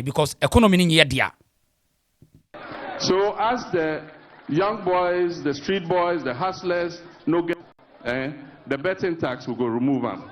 because economy in year. So as the young boys, the street boys, the hustlers, no get the betting tax will go remove them.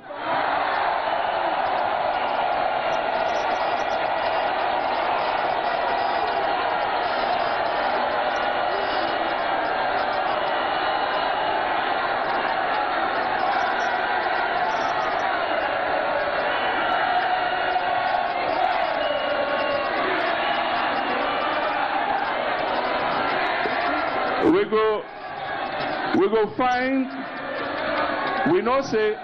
We go find, we know say,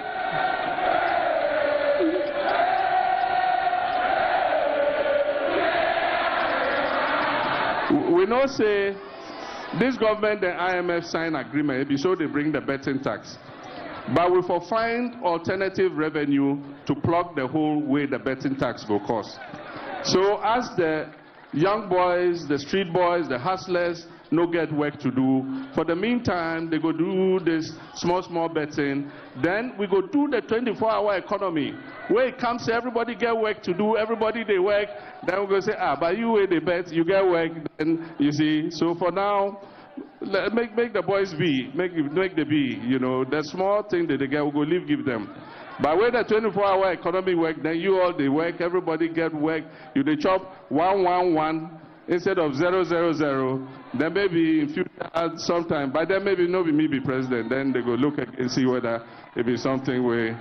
this government and IMF sign agreement, so they bring the betting tax. But we for find alternative revenue to plug the whole way the betting tax will cost. So as the young boys, the street boys, the hustlers, no get work to do. For the meantime, they go do this small betting. Then we go do the 24-hour economy, where it comes to everybody get work to do, everybody they work. Then we go say, but you where they bet, you get work. Then you see. So for now, make the boys be, make the be. You know, the small thing that they get, we go leave give them. But when the 24-hour economy work, then you all they work, everybody get work. You they chop 111. Instead of 000, then maybe in future sometime, but then maybe no be me be president, then they go look and see whether it be something where.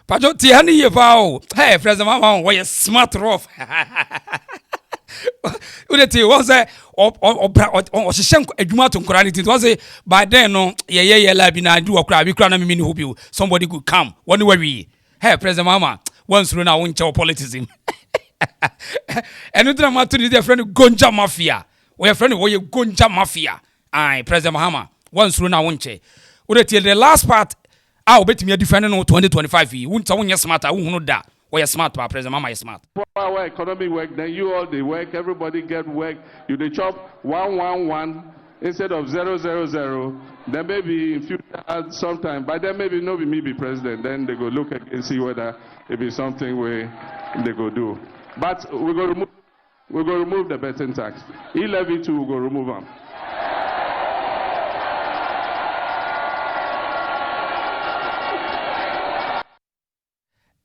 Pajo Tiani Yevao, hey, President Mahama, why you smart rough? Udeti was a or Sh0cks edumatum Koranity was a by then no yeah labina do a crab, we can't mean hope you somebody could come. One worry. Hey, President Mahama, once run our winter politism. And you matter to their friend Gonja Mafia. We are friend of Gonja Mafia. Aye, President Mahama. Once run our winter. Udeti the last part. I'll bet me a defending on 2025. You won't tell you smart. I won't know that. We are smart, President Mahama is smart. Our economy work, then you all they work, everybody get work. You they chop 111 instead of 000. Then maybe in future sometime, but then maybe no be me be president. Then they go look and see whether it be something where they go do. But we go remove the betting tax. E-levy too, we go remove them.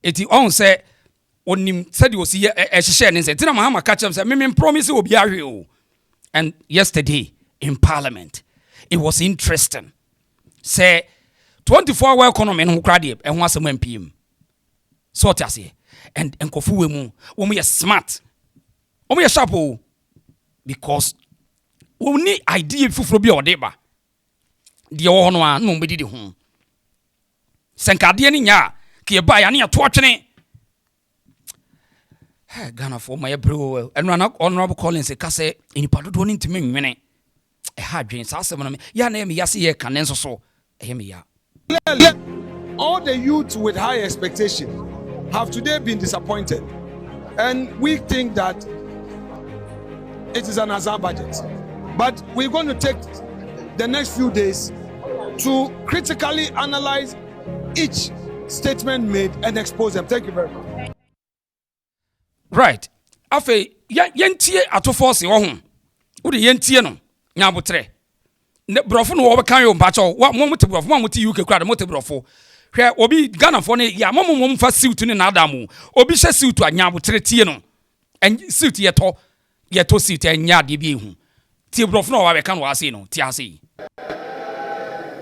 Eti on say onim said you see a share and say Tina Mahama catch him say me promise will be a. And yesterday in Parliament it was interesting. Say 24-hour economy no krade e ho asem MPM. So what I say and kofu we mu wo me smart. Wo me sharp because we need idea fufuro bi odeba. De wo hono a no mbedi de ho. Senkade ni nya Ki buy any a torching. Ghana for my bro, and run up honorable Collins a casse in Padudoning to me minute. A hard dreams, ask them, ya name Yasi can so. All the youth with high expectation have today been disappointed, and we think that it is an Azaa budget. But we're going to take the next few days to critically analyze each statement made and expose them. Thank you very much. Right. Afe yentie atoforce wo ho. Wo de yentie no nyabotre. Ne brofo no wo be kan yo mpacho. Wa mo mute brofo, mo mute UK kra de mute brofo. Hwe obi Ghana fo ne ya mo fa suit ni na adamu. Obi hye suit anyabotre tie no. En suit yeto suit anya de bi ehu. Tie brofo no wa be kan wa ase no. Tie ase.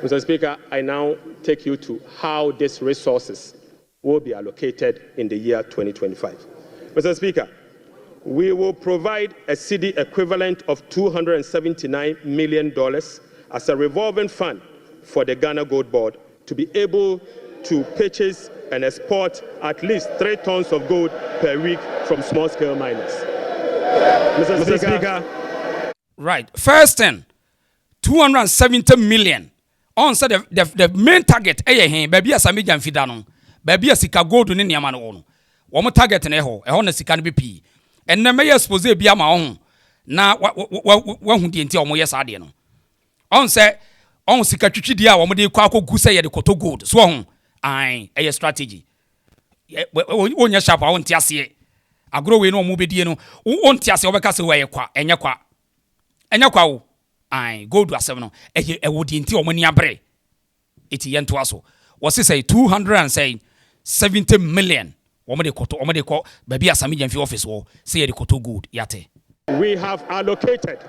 Mr. Speaker, I now take you to how these resources will be allocated in the year 2025. Mr. Speaker, we will provide a cedi equivalent of $279 million as a revolving fund for the Ghana Gold Board to be able to purchase and export at least 3 tons of gold per week from small-scale miners. Mr. Speaker. Right. First thing, 270 million. On said the main target baby as Amijan Fidano, baby as Sika gold in Yamano. One target in Eho, a honest can be P. And the mayor suppose be my own. Now, what who didn't tell me yes, I didn't. On said, on Sika Chidia, one day Quaco Gusa at the Koto Gold, Swan, a strategy. When your shop, I won't just see it. agro we no mu bedie no wonte ase obeka se we kwa enya kwa wo ai gold asem no ewodi nti omani abre eti yento aso was say 270 million omade ko baby asami jamfi office wo say the koto good yate. We have allocated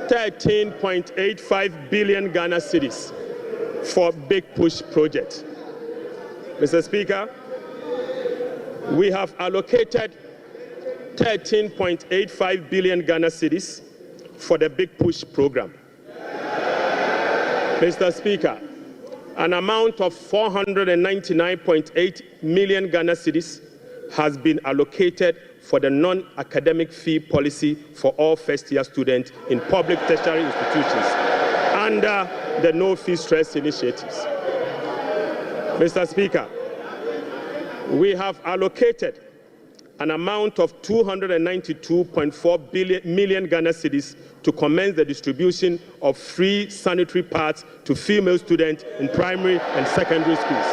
13.85 billion Ghana cedis for big push project. Mr. Speaker, we have allocated 13.85 billion Ghana cedis for the big push program. Mr. Speaker, an amount of 499.8 million Ghana cedis has been allocated for the non-academic fee policy for all first-year students in public tertiary institutions under the no fee stress initiatives. Mr. Speaker, we have allocated an amount of 292.4 million Ghana cedis to commence the distribution of free sanitary pads to female students in primary and secondary schools.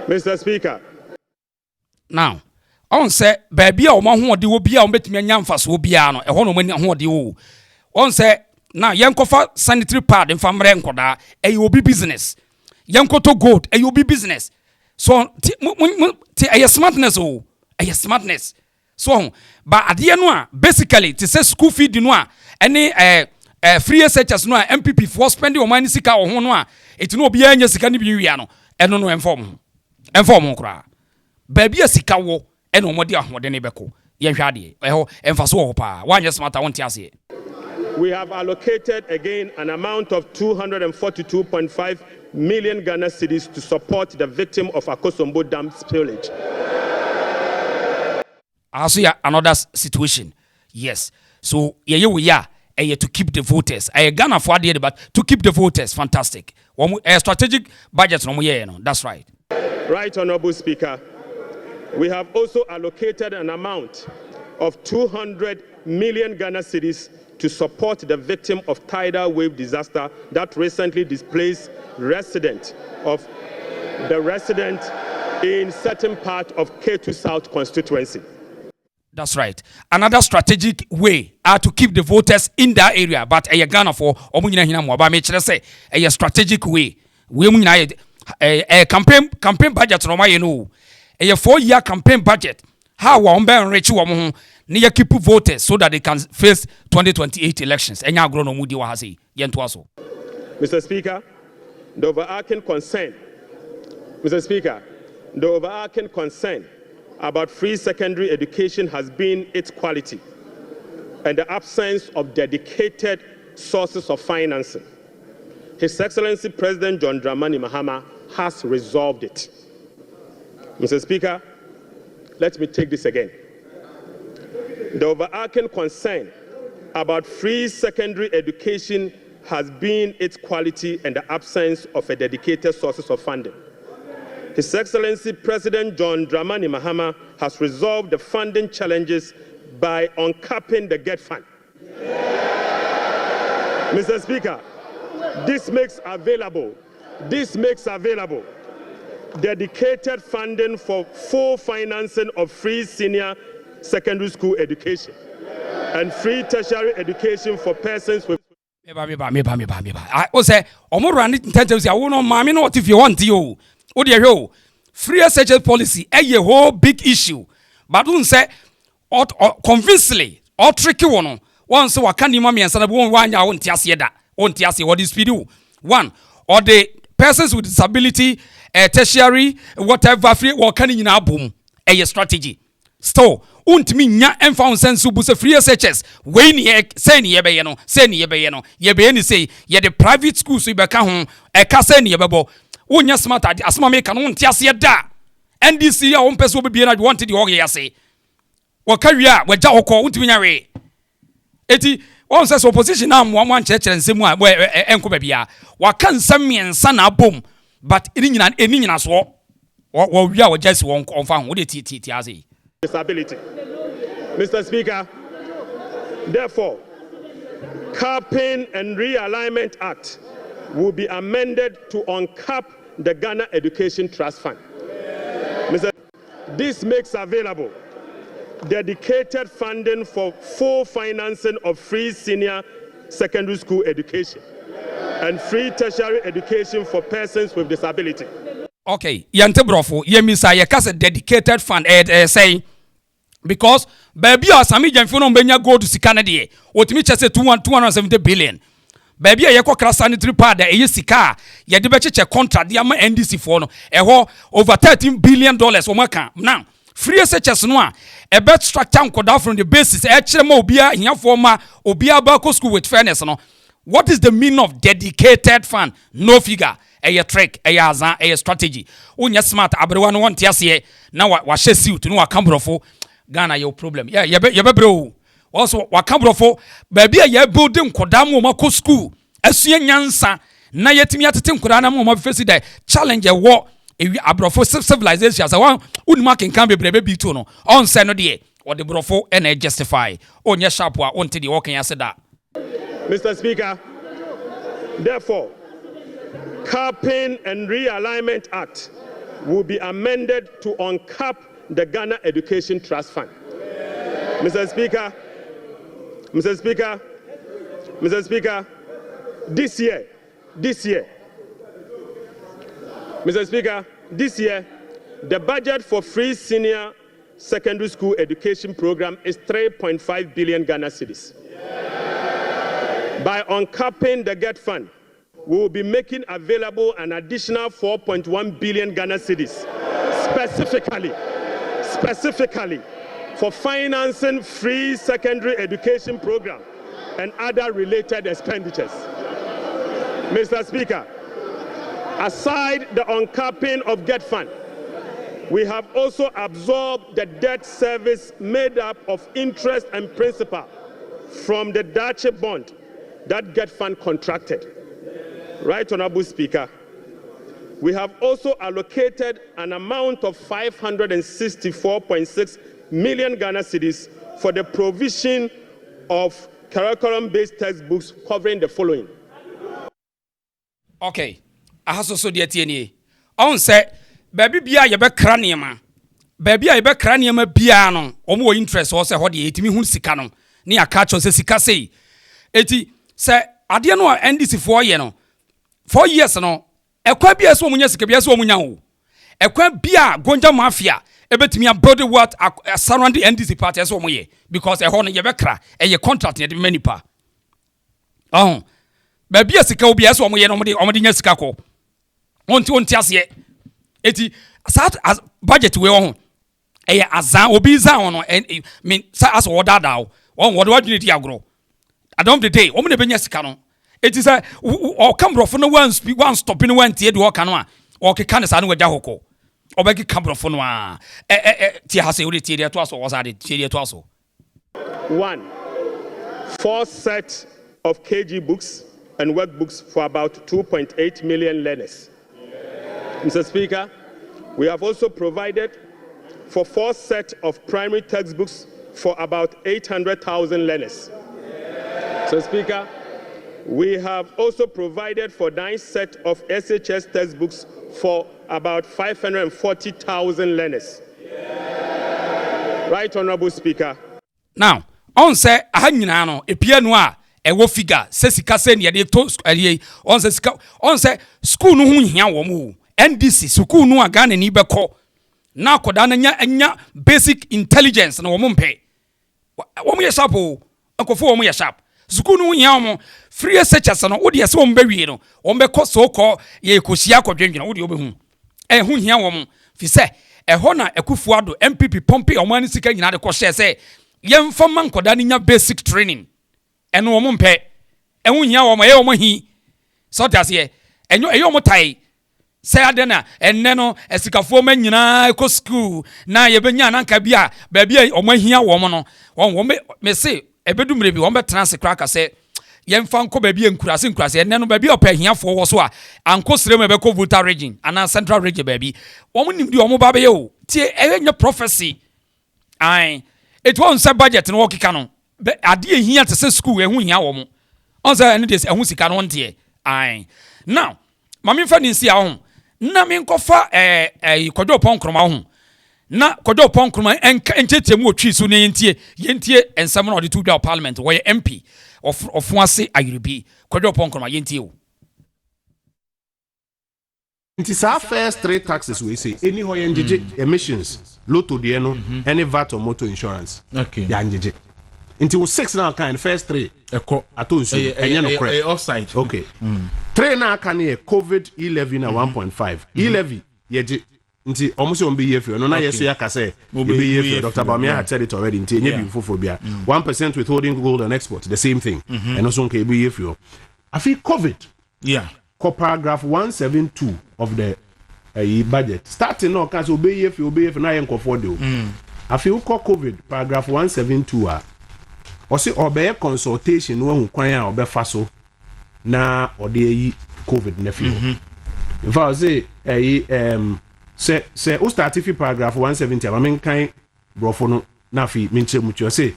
Mr. Speaker. Now, on say baby o ma ho de wo bia o betumi anya mfaso bia no ehwo no mani ho de wo on say na yenkofa sanitary pad mfamre nkoda obi business yenkoto gold obi business so ti smartness smartness so ba ade no a basically to say school fee di no a any free SHS no a MPP for spending o mani sika o ho no a eti no obi anya sika ni bi wia no eno no inform kra baby sika wo eno modi ahode ne beko yenhwade eho emfaso ho pa wanye smart wonte ase. We have allocated again an amount of 242.5 million Ghana cedis to support the victim of Akosombo Dam spillage. Also, another situation. Yes. So, we to keep the voters. Ghana for the but to keep the voters, fantastic. A strategic budget, that's right. Right, Honorable Speaker. We have also allocated an amount of 200 million Ghana cedis to support the victim of tidal wave disaster that recently displaced resident in certain part of K2 South constituency. That's right. Another strategic way to keep the voters in that area, but a Ghana for omunyina hina mo ba me kire say a strategic way. We munyina a campaign budget no ma ye no. A 4-year campaign budget. How we enrich wo ne keep voters so that they can face 2028 elections. Enya agro no mudi wa hase yento aso. Mr. Speaker, the overarching concern about free secondary education has been its quality and the absence of dedicated sources of financing. His Excellency President John Dramani Mahama has resolved it. Mr. Speaker, let me take this again. The overarching concern about free secondary education has been its quality and the absence of a dedicated sources of funding. His Excellency President John Dramani Mahama has resolved the funding challenges by uncapping the GET fund. Mr. Speaker, this makes available dedicated funding for full financing of free senior secondary school education and free tertiary education for persons with I say omoro and intentions ya wo no mame no what if you want you o de hwe free SHS policy a whole big issue but don't say convincingly or tricky one once waka ni mame ensa na bo wanya wo ntiase da wo ntiase what is speed one or the persons with disability tertiary whatever free waka ni nyina bom a strategy still untimi nya enfa sense bu se free SHS we ni say ni yebe ye no say ye the private schools so be ka ho e ka say ni yebebo wonya smart asma me ka no ntiase da NDC a won pese obie na wanted the oge yase waka wi a wagya hokọ untimi nya we eti won say opposition na mo ankyekere nsemu a enko ba bia waka nsam miensa na bom but eni nyina so wo wi a wagya si won konfa ho de ti ase disability. Mr. Speaker, therefore, Capping and Realignment Act will be amended to uncap the Ghana Education Trust Fund. This makes available dedicated funding for full financing of free senior secondary school education and free tertiary education for persons with disability. Okay, yante brofo, yemisa yekase dedicated fund say because baby asami jamfo no benya go to sika na de otimi chese 270 billion. Baby yeko kra sanitary pad e sika ye de be cheche contract de ama NDC for no eho over $13 billion omaka. Now free SHS no a bet structure nkoda from the basis e kire ma obia hiafo ma obia ba ko school with fairness no. What is the meaning of dedicated fund? No figure. A trick, a Azaa, a strategy. Unya smart abrewa no want tiase na wa shesi to no akambrofo Ghana your problem. Yeah, ye bro. Also wa kambrofo baby ye building nkoda mo ma ko school. Asua nyansa na yetimi atete nkoda na mo ma face the challenge wo ewi abrofo civilization as one unima kenkan bebrebe bi to no. On say no de or the brofo and justify. Onya sharp wa on te de working as that. Mr. Speaker, therefore, Capping and Realignment Act will be amended to uncap the Ghana Education Trust Fund. Mr. Speaker, this year, the budget for free senior secondary school education program is 3.5 billion Ghana cedis. By uncapping the GET fund, we will be making available an additional 4.1 billion Ghana cedis, specifically for financing free secondary education program and other related expenditures. Mr. Speaker, aside the uncapping of GET fund, we have also absorbed the debt service made up of interest and principal from the Dache bond that GET fund contracted. Right, Honorable Speaker, we have also allocated an amount of 564.6 million Ghana cedis for the provision of curriculum-based textbooks covering the following. Okay, I have so dear TNA. On say, baby bia ye be cranium. Baby I be cranium biano, or more interest or say what the 80 hun sikano. Ni a catch or say sika say. 80 say, I didn't know NDC 4 years no. 4 years no. Ekwa bia so munya sika bia so munya wo. Ekwa bia gonja mafia ebetimi abode what surrounding NDC party so moye because e ho no ye be kra e ye contract ye de manipa. Oh. Baby sika obi so moye no omde nya sika ko. Onti ase. Eti sat as budget we ho. E Azaa obi za ho no mean sa as order daw. On what do you need agro. At the end of the day, omde benya sika no. It is a or come from no one stopping one tear do canoa or can san with Jahoko or beg come from one. Tiahase Tiria Twasso was added Tiria Twasso. 1. 4 sets of KG books and workbooks for about 2.8 million learners. Mr. Speaker, we have also provided for 4 sets of primary textbooks for about 800,000 learners. Mr. Speaker, we have also provided for 9 sets of SHS textbooks for about 540,000 learners. Right, Honorable Speaker. Now, on say aha nyina no epia no a ewo figure se sika se ne de to on say school no hu hia wo mu NDC school no a Ghana ni beko na akoda na nya basic intelligence na wo mu mpe wo mu ye sharp o akofo wo mu ye sharp school no hia wo free SHS no wo de se wo mba wie no wo mbe ko so ko ye kosia kodwenwena wo de obehu hu hia wo mu fi se ho na ekufu ado MPP pompe o mani sika nyina de ko share se yemfa man koda ni nya basic training eno wo mpe hu hia wo ma ye wo hi so that ye enyo mo tai say adena enne no esikafo ma nyina ko school na ye benya na nka bia ba bia o ma hia wo mo no wo me se ebedumre bi wo be trans cracker say yemfa nko ba bia nkurase enne no ba bia opa hia fo wo so a anko sire me be ko voter region ana central region ba bi wo mo nimdi wo mo ba be ye o tie enye prophecy ai it won't say budget no okika no ade hia te say school ehu hia wo mo on say ene dey ehu sika no ntie ai now mami fa ni si a ho na me nkofa kodwo pon kroma ho na kodo pon kroma entetemu otwi so ne yentie ensem na ode to dwa parliament wo ye MP of ase ayurubi kodo pon kroma yentie o. It is our first 3 taxes we say any hoy emissions lotto de no any VAT or motor insurance. Okay. Ya njije. Until 6 now kind first 3 atonsu enye no correct. Offside. Okay. 3 now can ye COVID e-levy na 1.5. E-levy ye nti almost on be year no na yeso ya ka say be year Dr. Bamia had said it already nti enye bi fofobia 1% withholding gold and export the same thing. And also can be year I feel COVID. Yeah. Paragraph 172 of the budget starting now can obey if na yen kofo de o afi ko COVID paragraph 172 or say obey consultation no hu kwan a obefa so na ode yi COVID na fi in fact say o start if paragraph 170 I mean kan brofo no na fi minche mucho say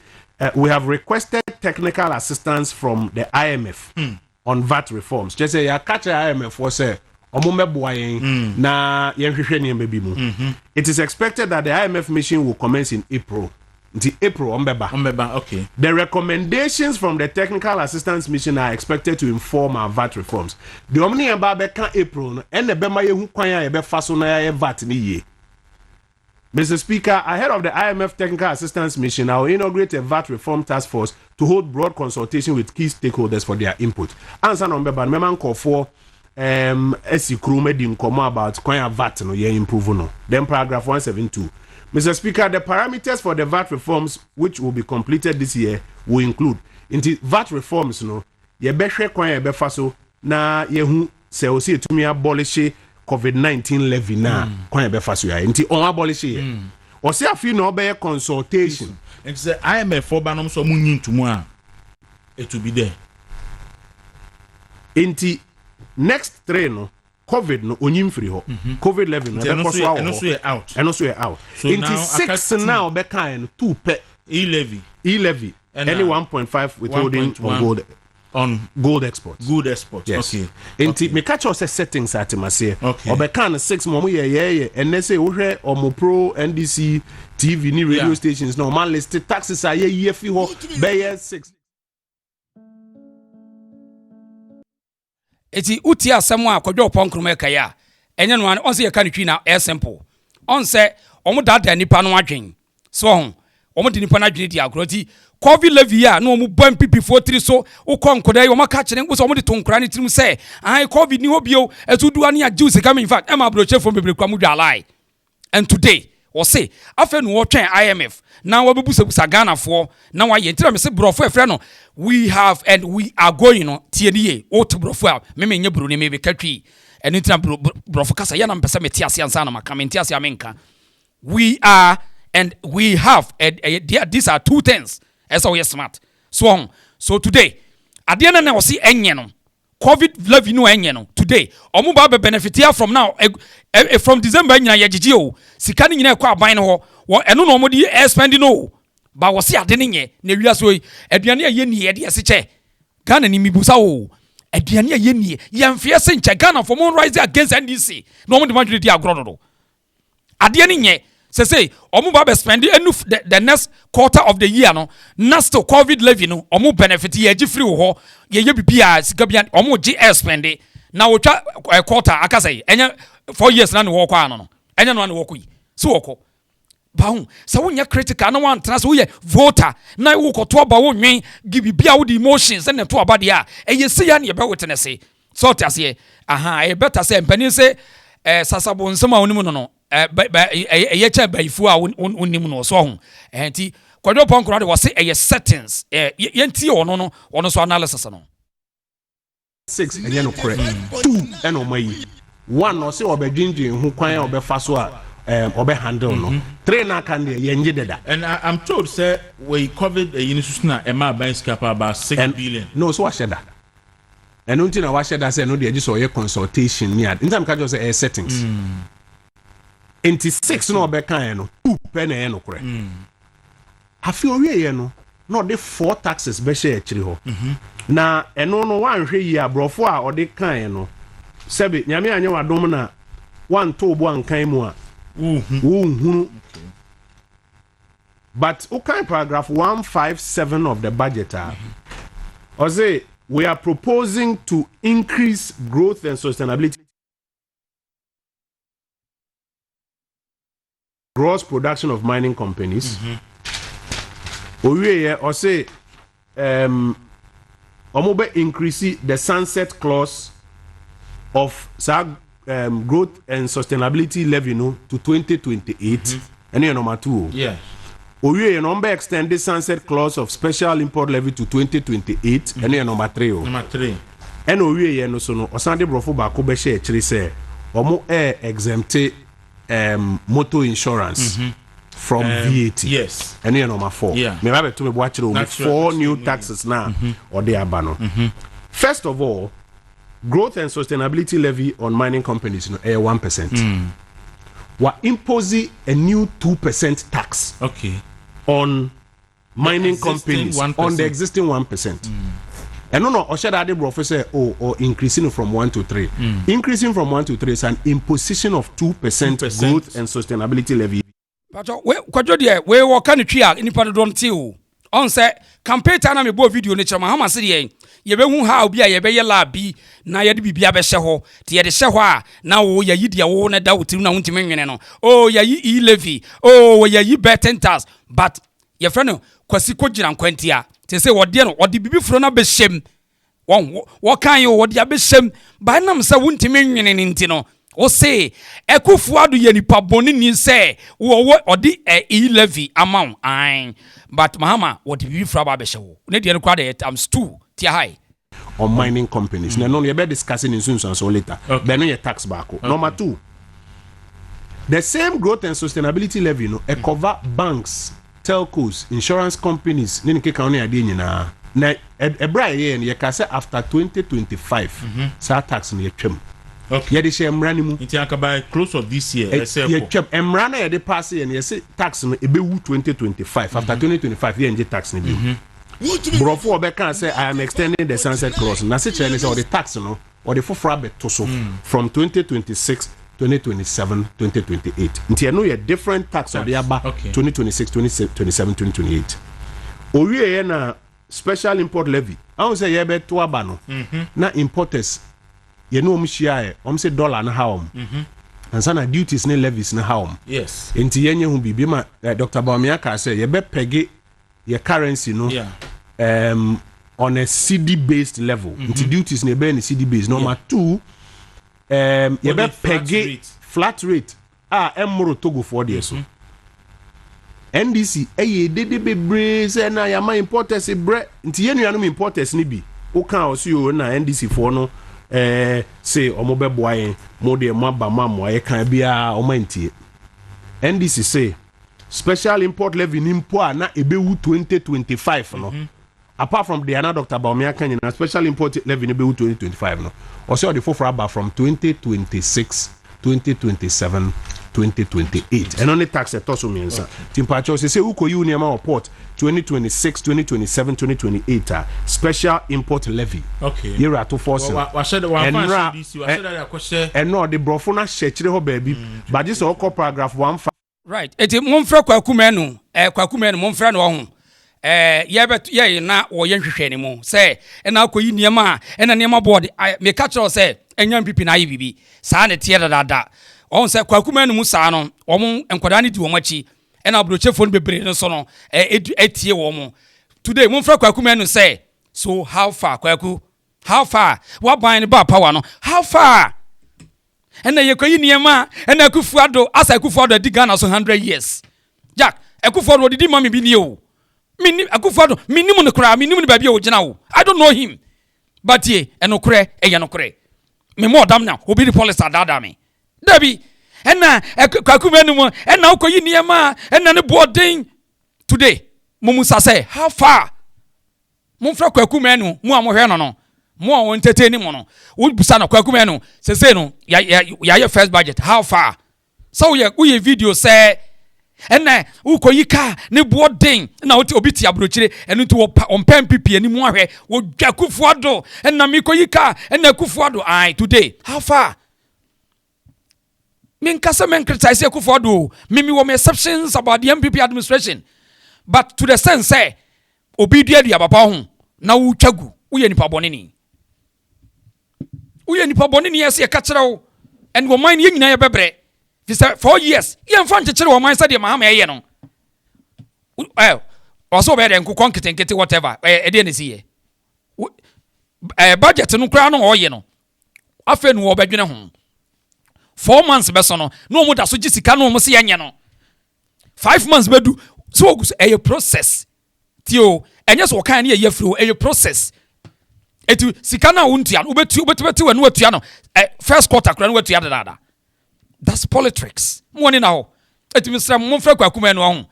we have requested technical assistance from the IMF on VAT reforms. Just say ya catch IMF for say omumeboa yen na yenhwehwe ne mbebi mu. It is expected that the IMF mission will commence in April. Until April ombeba. Okay. The recommendations from the technical assistance mission are expected to inform our VAT reforms. The omni aba be kan April no en be ma yehu kwan ya be fa so na ya VAT ni ye. Mr. Speaker, ahead of the IMF Technical Assistance Mission, I will inaugurate a VAT reform task force to hold broad consultation with key stakeholders for their input. Answer number, but memang call for Sh0cks di nkomo about kwanya VAT no ye improve no. Then paragraph 172. Mr. Speaker, the parameters for the VAT reforms which will be completed this year will include into VAT reforms no ye behwe kwanya be fa so na ye hu se o se etumi abolish COVID-19 levy na kwan be faso ya nti on abolish ye o se afi na obey consultation and say IMF for banom so munyin tumu a it will be there nti next 3 no COVID no onyim free ho COVID levy no be koso awo and also out so nti 6 now be kan 2 pe e-levy and any 1.5 withholding on gold exports. Yes. Okay. Enti me catch us settings at Masia. Okay. Obekan 6 momo ye and they say we omo pro NDC TV ni radio stations no man list taxes are ye fi ho be 6. Eti uti asemo a kwadwo ponkroma kaya enye no an on se ye kan twi na air simple on se omo dada nipa no adwen so omo di nipa na adwen di agroti COVID levy ya no omo ban pipi 43 so ukon koda yi omo ka kire nko so omo de tonkura ni tirim se ai COVID ni obio etudu ani age se come in fact am abroche from bebre kwa mu dwalai and today o say afa no wo twen IMF na wo bebusa Ghana for na wa ye ntira me se brofo efre no we have and we are going no tie ni ye o to brofo a me menye bro ne me be katwi and ntira brofo kasa ya na mpesa me tie ase ansa na maka me tie ase amenka we are and we have these are two things as we are smart so today adiana na osi enye no COVID levy no enye no today omo ba be benefit here from now from December nyina yegigi o sika ni nyina ekwa aban no ho eno no omo di spending no ba wo se ade ne nye na wia so aduane aye ni ye de ase che Ghana ni mibusa o aduane aye ni ye mfie se nche Ghana for mon rise against NDC no omo de madwe di agro no ade ne nye say omo ba be spend the next quarter of the year no next COVID levy no omo benefit ye gi free ho ye bibia sika bia omo gi spend na wotwa quarter aka say enya 4 years na ne wo kwa no enya no na wo koyi so wo ko ba hu sa wonya critical na wan trans wo ye voter na wo ko to ba wo nwen gi bibia wo the emotions na to aba dia eye se ya ne be witness so tiase aha e better say mpani say sasabo nsema wonimu no ye cha baifu a wonnim no so ho enti kwadwo ponkora de wo se eye settings ye ntie ono so analysis no 6 enye no correct 2 eno mayi 1 no se obedwindwin hu kwan obefa so a obe handle no 3 na kan de ye nje deda and I'm told say we covered a unisusna e ma ban scapa about 6 billion no so wa sheda eno nti na wa sheda say no de agi so ye consultation ni ad ntam ka jo say settings enti 6 no obe kan no 2 pe na ye no kore afi owie ye no no de 4 taxes be share chiri ho na eno no wan hwe yi abrofo a ode kan no sebe nyame anye wadom na wan to bo ankan mu a But okay, paragraph 157 of the budget or say we are proposing to increase growth and sustainability gross production of mining companies. Or say increase the sunset clause of growth and sustainability levy to 2028. And number 2. Yeah. Oye number extend the sunset clause of special import levy to 2028. And number 3. Number 3. And oye no so no osande brofo ba ko be share chiri say omo exempt motor insurance from VAT. Yes. And number 4. Yeah. Me ba to me watch it 4 new taxes now or they are bano. First of all, growth and sustainability levy on mining companies 1%. We're imposing a new 2% tax. Okay. On mining companies 1%. on the existing 1%. And no, Oshada professor or increasing from 1 to 3. Increasing from 1 to 3 is an imposition of 2% growth and sustainability levy. But we were kind of trial in the don't tell. On set campaign time me bo video nature Mahama said ye be hu ha obi a ye be ye la bi na ye de bibia be hye ho te ye de hye ho a na wo ye yi de wo na da wotiru na wontime nwene no oh ye yi e-levy oh ye yi betting tax but ye friend no kwasi ko gira nkwantia te say wo de no wo de bibi furo na be hyem wo kan yo wo de be hyem ba nam sa wontime nwene ni ntino o say ekufuado ye nipa boni ni say wo odi e-levy amount an but Mahama what did you from Abeshaw? Ne dey require the times 2 tia high on mining companies. No, you better discussing in soon so later. Then your tax back. Number 2. The same growth and sustainability levy cover banks, telcos, insurance companies, ni ke kan ade nyina. Na ebra ye ye ka say after 2025 sa tax no ye twem. Okay. Ye de share mrani mu. It can by close of this year. Ye twem emra na ye de pass ye ye say tax no e be wu 2025 after 2025 ye nje tax no be. Brofo obeka say I am extending the sunset clause. Na say chere say or the tax no or the fofra beto so from 2026 2027 2028. Nti no ye different tax or the aba 2026 2027 2028. Owie ye na special import levy. I say ye be to aba no. Na importers ye know share say dollar na how and sana duties ne levies na how yes enti yenye hu bibi ma Dr. Bawumia say ye be pege ye currency no on a CD based level enti duties ne be CD based number 2 ye be pege flat rate emro Togo for there so NDC eye dede bebre say na ya ma importers bre enti ye nuanom importers ni bi o kan o so yo na NDC for no say omobe boy mo de maba mamo e kan bia o mantie NDC say special import levy nimpo na ebewu 2025 no apart from the another Dr. Bawumia kan na special import levy ne bewu 2025 no o say the for aba from 2026 2027 2028 and only tax etoso miensa timpacho say uko yu niam or port 2026 2027 2028 special import levy year to Forson wa shade wa NDC wa shade akoshe and no the brofo na shechire ho baby but this all paragraph 1 right eti momfra kwakumenu kwakumenu momfra no ho ye na wo ye nhwehwe ne mu say na akoyi niam na niam board me catch say enyam pipi na yibibi saa ne tie dada on say kwakumenu mu saa no omon enkwada ne di wo machi na abrochefo no bebre no so no etie wo mo today momfra kwakumenu say so how far kwaku how far what buying ba power no how far na ye koyi niam na akufuado asa akufuado di Ghana so 100 years jack akufuado di mami bi ni o mini akufuado minimu ne kra minimu ne ba bia o gina wo I don't know him but ye enokre eyenokre me more damn now obi the police dada me dabi na kwakumenu mo na ukoyi niam na ne boarding today mumusa say how far mumfra kwakumenu mu amohwe no mo on entertain mo no wo busa na kwakumenu say no ya first budget how far so we video say na ukoyi ka ne boarding na obi ti abrochire enu to on pen pipi ani mu ahwe wo dwakufuado na mikoyi ka na kufuado ai today how far Men criticize Kufuor. Mimi were exceptions about the MPP administration. But to the sense, say, obedient ya papa na uchagu, uye nipa bonini. Uye nipa bonini yesi ya kachirao. And we mind ying na ya bebre. 4 years. Yen fan chichiro wa mind sa di Mahama ya no. Also better nku konkete whatever. Ede ne siye. Budget no kra no oye no. Afa nu obadwene ho. 4 months beso no. No mo da so gisika no mo se yenye no. 5 months bedu. So a process. Tio enye so kan na ye free a process. Etu sika na wontua obetu anu atua no. First quarter kra no atua dada. That's politics. Money now. Etu misra mo fra kwakuma no ho.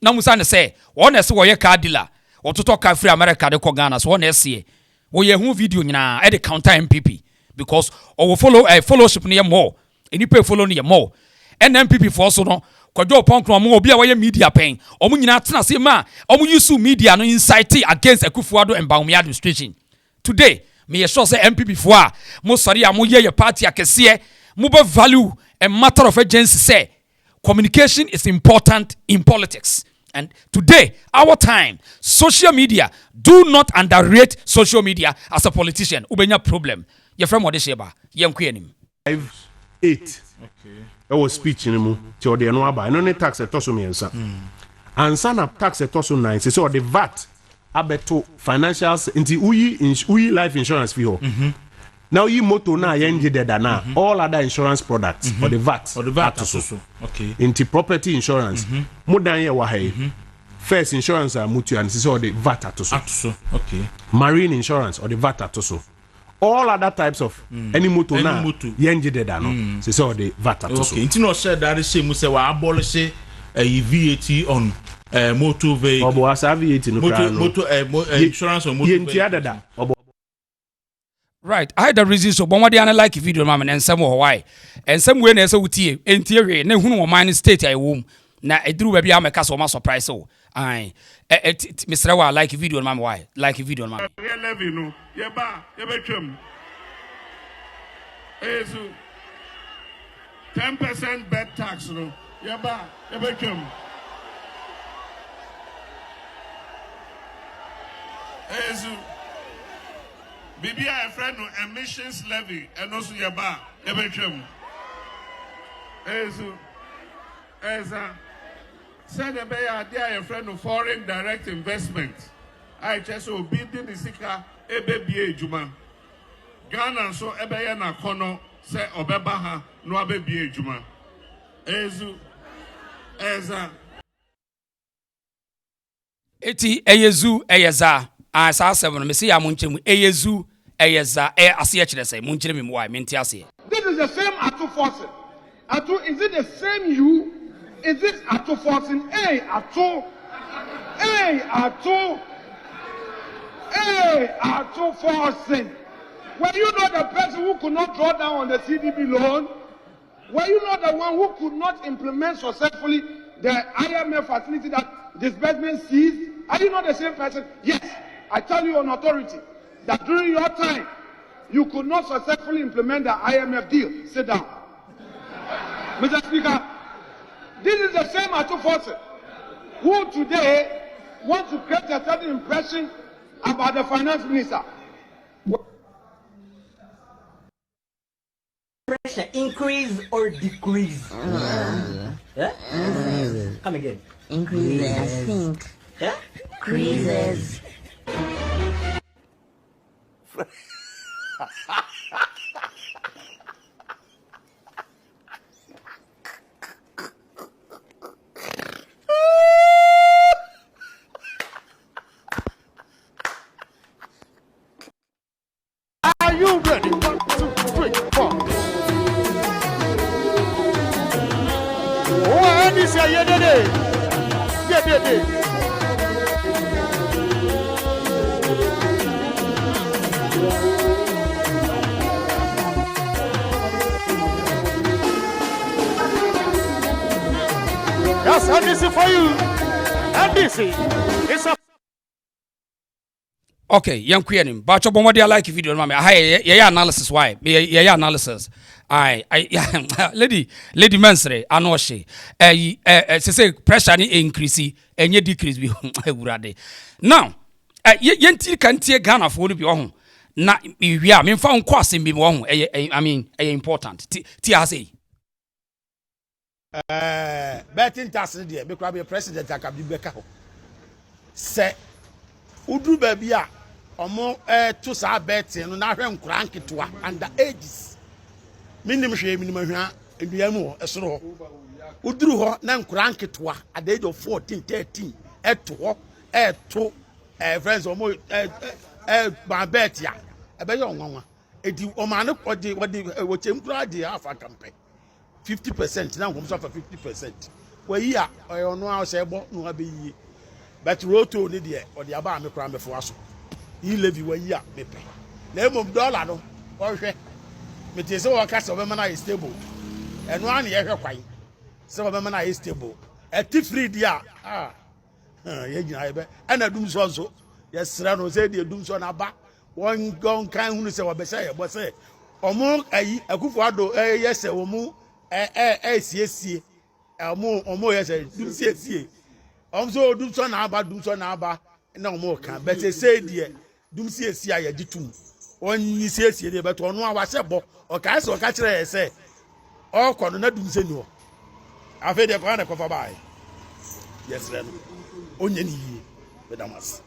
Na musa ne say won ese wo ye car dealer. Ototo car free America de ko Ghana so won ese. Wo ye hu video nyina e de counter MPP because or follow fellowship near more. Any pay follow near more. And MPP for so no kwadwo pon kro mo obi a wo media pen. Omo nyina tena se ma omo use media no incite against Akufo-Addo and Bawumia administration. Today me sure say MPP for a mo sorry a mo ye party akese mo be value a matter of urgency say communication is important in politics. And today, our time, social media, do not underrate social media as a politician. Ubenya problem. Your friend Modesheba, Yam Queenim. 5-8. Okay. That was speech in the moon. So they know about no tax at Tosso Miensa. And son of tax at Tosso 9. So the VAT, abeto financials into Uyi life insurance fee. Now you moto na yenji deda na all other insurance products or the VAT atoso. Okay. Into property insurance. Mudan ye wahe. First insurance mutu and this is all the VAT atoso. Okay. Marine insurance or the VAT atoso. All other types of any moto na yenji deda no. This is all the VAT atoso. Okay. Inti no said that say mu say wa abolish VAT on motor vehicle. Obo asa VAT no motor insurance on motor vehicle. Right, I had the reason so but what they like video mama and some why and some way na say wutie entiere na hunu man state I wom na eduru ba bia meka so ma surprise so ai Mr. Wa like video mama why like video mama we levy no ye ba ye betwam ezu 10% bed tax no ye ba ye betwam ezu Bibia a friend no emissions levy and also yaba ebetwam. Azaa said the bear a friend no foreign direct investment. I just obedient the sika ebebie juma. Ghana so ebeye na kono say obeba ha no abebie juma. Azaa eti eyezu eyeza Asa 7 me see ya munchemu eyezu eyeza ase kire say munchire me why menti ase. This is the same Ato Forson. Ato, is it the same you? Is it Ato Forson? Hey Ato Forson. Were you not the person who could not draw down on the CDB loan? Were you not the one who could not implement successfully the IMF facility that disbursement seized? Are you not the same person? Yes. I tell you on authority that during your time, you could not successfully implement the IMF deal. Sit down. Mr. Speaker, this is the same Ato Forson who today wants to create a certain impression about the finance minister. Pressure increase or decrease? Yeah? Come again. Increases. I think. Yeah? Increases. Are you ready? 1, 2, 3, 4. Oh, NDC, yeah. That's NDC for you. NDC is a. Okay, young queen, but your body like video mama. Hey, yeah, analysis why? Yeah, analysis. lady Mansre, Anoshi. Say pressure ni increase, and ye decrease be urade. Now, yenti can tear Ghana for be on. Na, we are, found crossing be one, I mean, important. TRC. Betting tax there, because be a president, I can be back. Say, Udu Babia, or more to sa betting, and I am cranky to under ages. Minimum shame, minimum, and the amo, a straw. Udru ho, nan cranky to at the age of 14, 13, at two, friends or more, my bet, ya. A better one. It you, man, what the glad the half a campaign. 50% now comes up for 50%. Well, yeah, I don't know how to say about no be. But Roto need the or the Abba me cram before us. He live you yeah, me pay. Name of dollar no, or she. Me tell so cast of women is stable. And one year quite. Some of women is stable. A tip free dia. And I do so. Yes, Rano said the doom son about one gone kind who say what be say, but say. Omo a kufuado yes a woman. See, omo yes see. So dum so na aba na omo kan but say there dum see aye ditum onyi see there but ono awase bo o ka se o ka kire say o kono na dum se ni o afi de ko na ko fa bai yes le no onye ni yi bedamas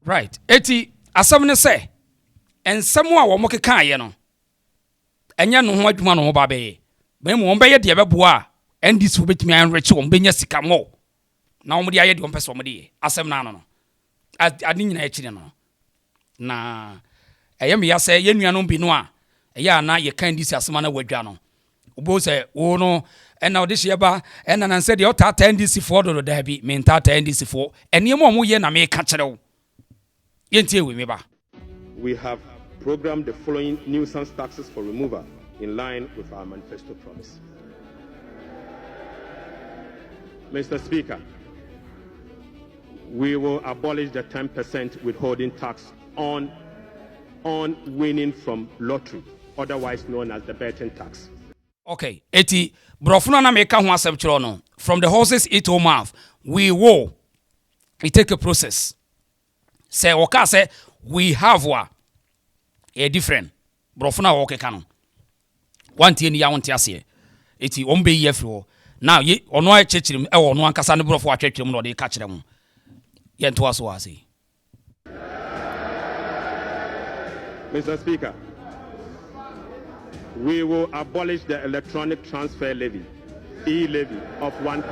Right. Eti asam ne say ensam a wo mo keka ye no enya no ho adwuma no ho ba be me mo be ye de beboa NDC obetimi anreche wo benya sika mo na wo de aye de wo pese wo de asem na no adi nyina e kire no na eye me ya say ye nuanom bi no a eye na ye kan NDC asema na wadwa no obo say wo no ena ode hye ba ena na say de o ta NDC for do da bi me ta NDC for ene mo ye na me ka kire wo ye ntie we me ba. We have programmed the following nuisance taxes for removal in line with our manifesto promise. Mr. Speaker, we will abolish the 10% withholding tax on winning from lottery, otherwise known as the betting tax. Okay, eti brofuna na meka ho asem kiro no from the horses eat home mouth we will it take a process. Say oka say we have a different brofuna wo keka no wantie ni ya wonte ase eti ombe yi afro now ye ono a chechirim e wo no ankasa ne brofo atwetwem no de ka kire mu ye nto aso ase. Mr. Speaker, we will abolish the electronic transfer levy, e-levy of 1%.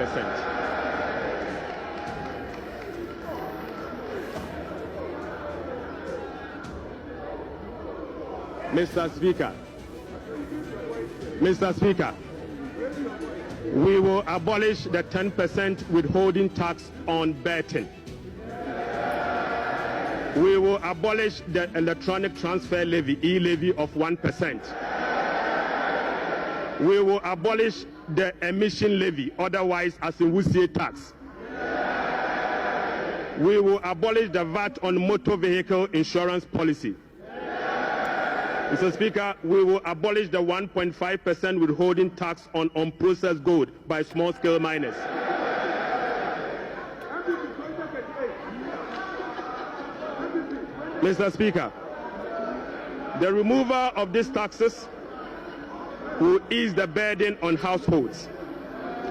Mr. Speaker, we will abolish the 10% withholding tax on betting. We will abolish the electronic transfer levy, e-levy of 1%. We will abolish the emission levy, otherwise as in Wusie tax. We will abolish the VAT on motor vehicle insurance policy. Mr. Speaker, we will abolish the 1.5% withholding tax on unprocessed gold by small-scale miners. Mr. Speaker, the removal of these taxes will ease the burden on households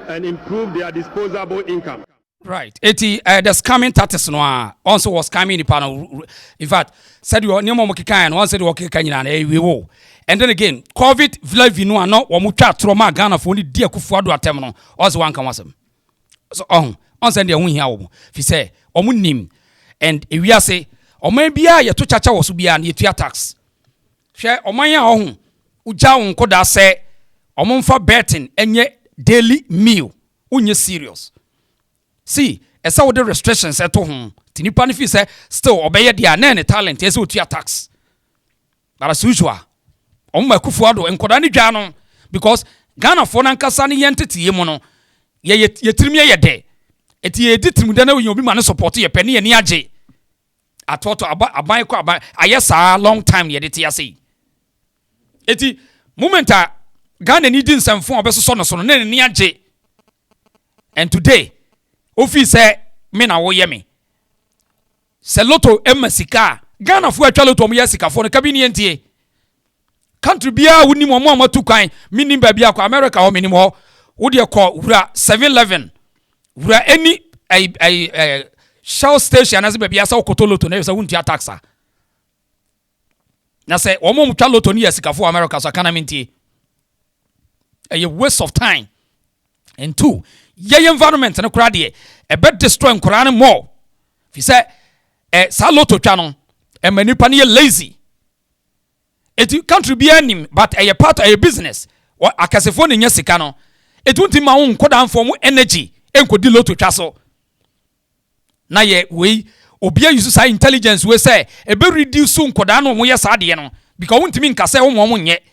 and improve their disposable income. Right. Eti the scamming taxes no also was scamming the panel. In fact, said you no more kikan one said okay kan nyina we wo. And then again, COVID levy no no wo mutwa troma Ghana for ni dia kufuado atem no. Also one kan wasem. So on send the hu hia wo. Fi say omunim and ewia say oman bia ye to chacha wo so bia na yetua tax. Hwe oman ya ho uja won koda say omomfa betting enye daily meal. Unye serious. See, esa wo the restrictions eto ho. Tinipa ne fi say still obeye dia na talent esa otua tax. But as usual, omma kufuado enkoda ne dwa no because Ghana for nankasa ne yentete ye mo no ye tirimi ye de. Eti ye ditrimu de na we obi ma ne support ye pani ye ni age. Atoto aban ko aban ayesa long time ye de tia say. Eti Momenta Ghana needing some form of son of son near J. And today, Ofi say, Mena wo yemi. Seloto Emmasika, Ghana for a chaloto Yasika for the cabiniente. Country beer would need more too kind, meaning baby America or minimum. Would you call 7-11? Wura any a Shell station as baby as Kotolo to never won't taxa. Now say, Omo Chaloto Yasika for America, so can I mean a waste of time. And 2, ye environment and a crowd a bed destroying Quran more. If you say, Saloto channel, and manipani lazy. It country be any, but a part of a business. What a casifone in Yasikano. It won't my own code down for more energy and could deal to castle. Na ye we obia use intelligence we say a be reduce soon codano we sadiano because won't mean case on yet.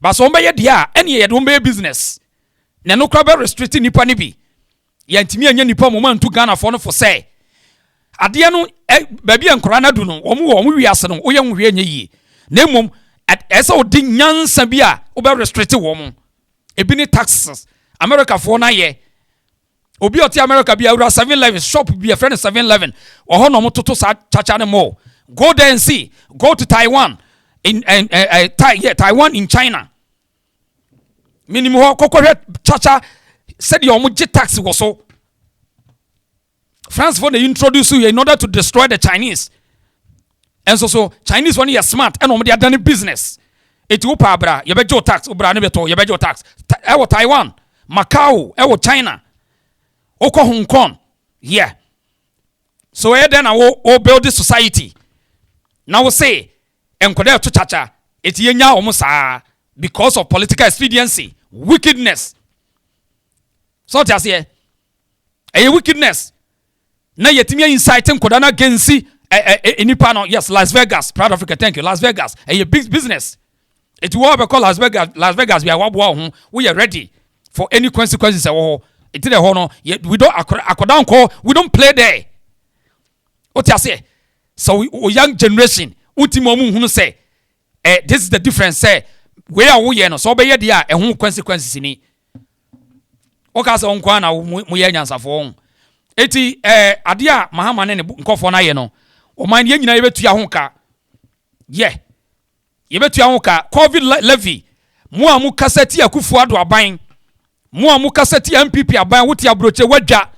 But so by dia any ye don't be business. Na no crab restricting nipa ni bi. Yantimi anya nipa moment to Ghana for no for say. Adiano baby and corana do no omu wi ase no oyam wi anya yi. Na mum at esa odi nyansa bia obe restrict wo ebi ni taxes America for na ye obi oti America bia ura 7-11 shop bia friend 7-11 oho no mototo sa chacha ne mo go there and see go to Taiwan in Taiwan in China minimum ho kokore chacha said you omo tax wo so France for they introduce you in order to destroy the Chinese. And so Chinese one is smart and they are done business. It will pabra, you bejo tax, ubra nebeto, you bejo tax. Ewo Taiwan, Macau, ewo China, Oko Hong Kong, yeah. So then I will build this society. Now we say, enkodel to chacha, it yenya omusa because of political expediency, wickedness. So just here, a wickedness. Na yetimia inciting kodana gensi. Yes, Las Vegas, proud Africa, thank you. Las Vegas, a big business. It will be called Las Vegas. We are ready for any consequences. It is a honor. We don't call. We don't play there. What I say? So young generation, ultimo say, this is the difference. Say, where are we? No, so be there. And who consequences in it? Okay, so on kwana muyenyansa for. Eti adia Mahama ne nkofo na ye no. O man ye nyina yebetu ya honka. Yeah. Yebetu ya honka COVID levy. Mu amu kaseti akufu ado aban. Mu amu kaseti MPP aban wuti abroche wadwa.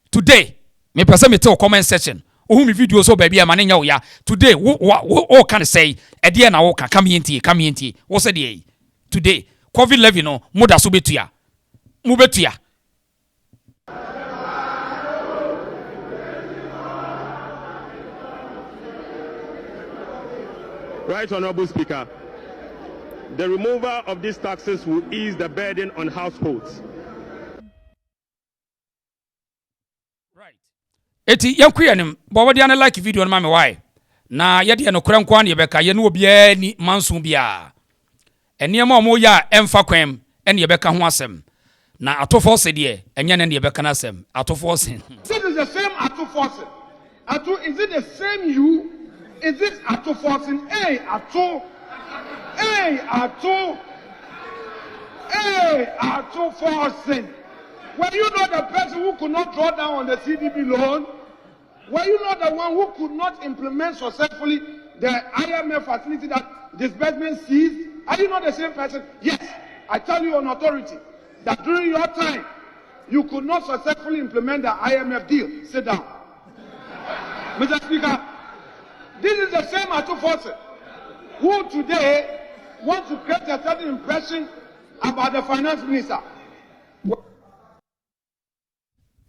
Today, me pese me te comment section. Ohu mi video so baby amane nya ya. Today, what can say? Ede na wo ka come yenti. Wo se dey. Today, COVID levy no moda so betu ya. Mu betu ya. Right, Honorable Speaker. The removal of these taxes will ease the burden on households. Right. Eti yankuyanim, bawadi ana like video on mame why. Na yadi ya no kurankwan yebeka yenu obiye ni mansun biya. Eniyama omo ya emfa kwem eni yebeka ho asem. Na atofo se de enya ne yebeka na asem. Atofo se. It is the same atofo. Is it the same you? Is it Ato Forson? Ato Forson. Were you not the person who could not draw down on the CDB loan? Were you not the one who could not implement successfully the IMF facility that disbursement seized? Are you not the same person? Yes, I tell you on authority that during your time, you could not successfully implement the IMF deal. Sit down. Mr. Speaker, this is the same Ato Forson who today wants to create a certain impression about the finance minister.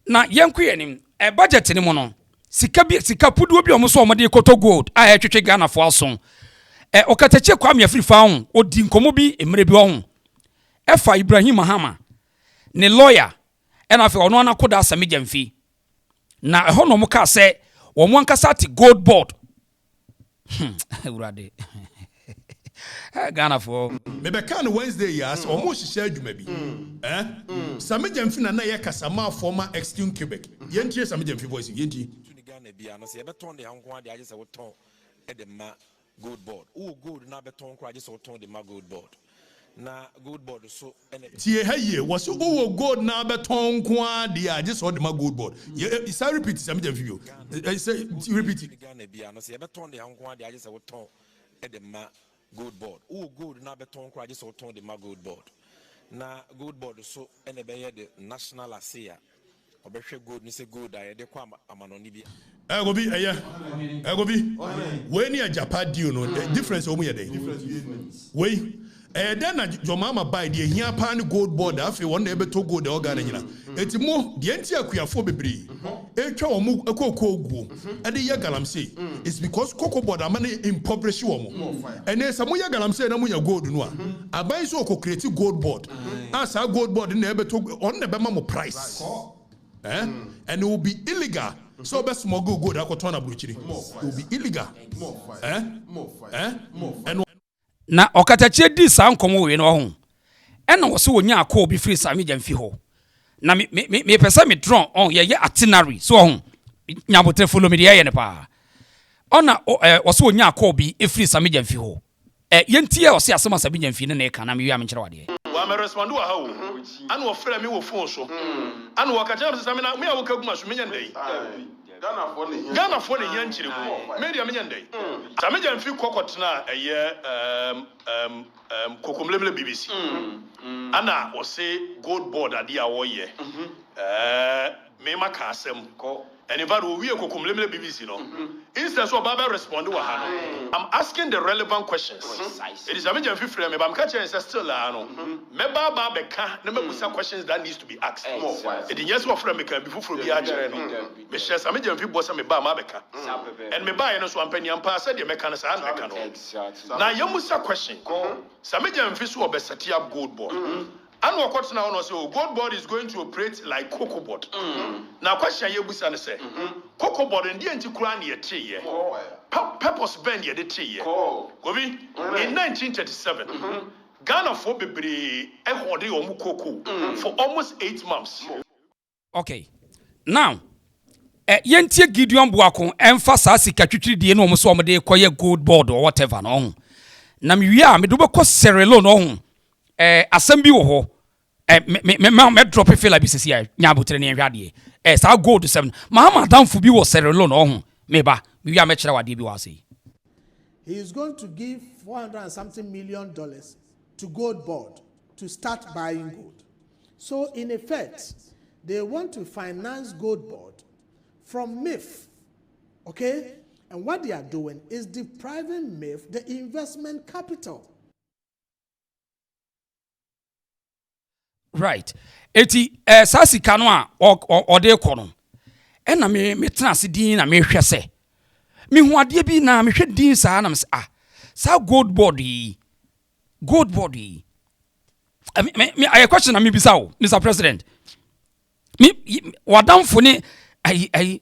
Na yankuyenim budget ni mo no sika pudu obi omo so omode koto gold a etwetwe Ghana fo aso okatache kwa me afiri fa ho odi nkomo bi emre bi ho efa Ibrahim Mahama ne lawyer ena fe ono anakoda asame jamfi na eho no mo ka se wo mo ankasa ti gold board urade Ghana for maybe can Wednesday yes almost share you maybe some jamfi na ye kasama former extinct Quebec yentie some jamfi voice yentie Ghana bia no se beton de hanko ade agese woton e de ma gold board o gold na beton kra agese woton de ma gold board na gold board so tie ha ye was owo gold na beton kwa dia just all the ma gold board is I repeat some dem video say repeat it Ghana bia no say e beton de hankwa dia just wo ton e de ma gold board o gold na beton kwa just wo ton de ma gold board na gold board so ene be ye the national asea obehwe gold ni say gold a ye de kwa amanoni bia go bi go bi when you Japan deal no the difference omu ye dey we then your mama buy the here pan gold board afi one na ebeto gold e Ghana nyina etimo de enti akuafo bebre etwa omu ekoko oguo e de ye galamsey it's because cocoa board amane impoverish omo ene sa mo ye galamsey na mo ya gold no a abai so ko create gold board asa gold board na ebeto on na be ma mo price and it will be illegal. So best smuggle gold akoton na bruchiri. It will be illegal. And na okatache di sa nkomo we no ho. Ena wo so wonya akọ obi free Sami Jamfi ho. Na me pesa me drone on ye itinerary so ho. Nyabotre follow me de ye ne pa. Ona wo so wonya akọ obi free Sami Jamfi ho. Yentie wo se asema Sami Jamfi ne na ka na me wi amkyere wade. Wa me respond wa ha wo. Ana wo frɛ me wo phone so. Ana wo ka kyerɛ me Sami na me a wo ka guma so me nya ndai. Ghana for the young children, media Minday. Sami Jamfi Kokotna, a year Kokumle BBC. Anna was say gold board at the hour year. Mema Kasem ko. And if I will be a Kokumle BBC, no. Instead, so Baba respond to I'm asking the relevant questions. It is Sami Jamfi frame, but I'm catching is still no. Meba Babeka, never some questions that needs to be asked. It is just what frame can be for the agent. Me share Sami Jamfi boss me ba Mabeka. And me buy no so penny and pass the mechanics and mechanical. Now you must a question. Sami Jamfi so be set up gold board. And what question now no say gold board is going to operate like cocoa board. Now question you busa say cocoa board and the anti-Quran ye tree purpose bend ye the tree Gobi in 1937 Ghana for bebre e hode omu cocoa for almost 8 months. Okay. Now yentie Gideon Buakon emphasize sika twitwiri die no omo so omo de koye gold board or whatever no. Na me wi a me do be ko serelo no ho. Assembly wo ho me drop feel like bisisi ya nyabotre ne hwade sa gold 7 Mahama danfo bi wo serelo no ho me ba me wi a me kire wade bi wa say he is going to give $400 and something million to gold board to start buying gold. So in effect they want to finance gold board from MIF, okay? And what they are doing is depriving MIF the investment capital. Right. Eti sasi kanwa ode kono. Ena me trans din na me hwe se. Me hu ade bi na me hwe din sa na me sa gold body. Gold body. I question na me bisa o, Mr. President. Me wadamfo ne ai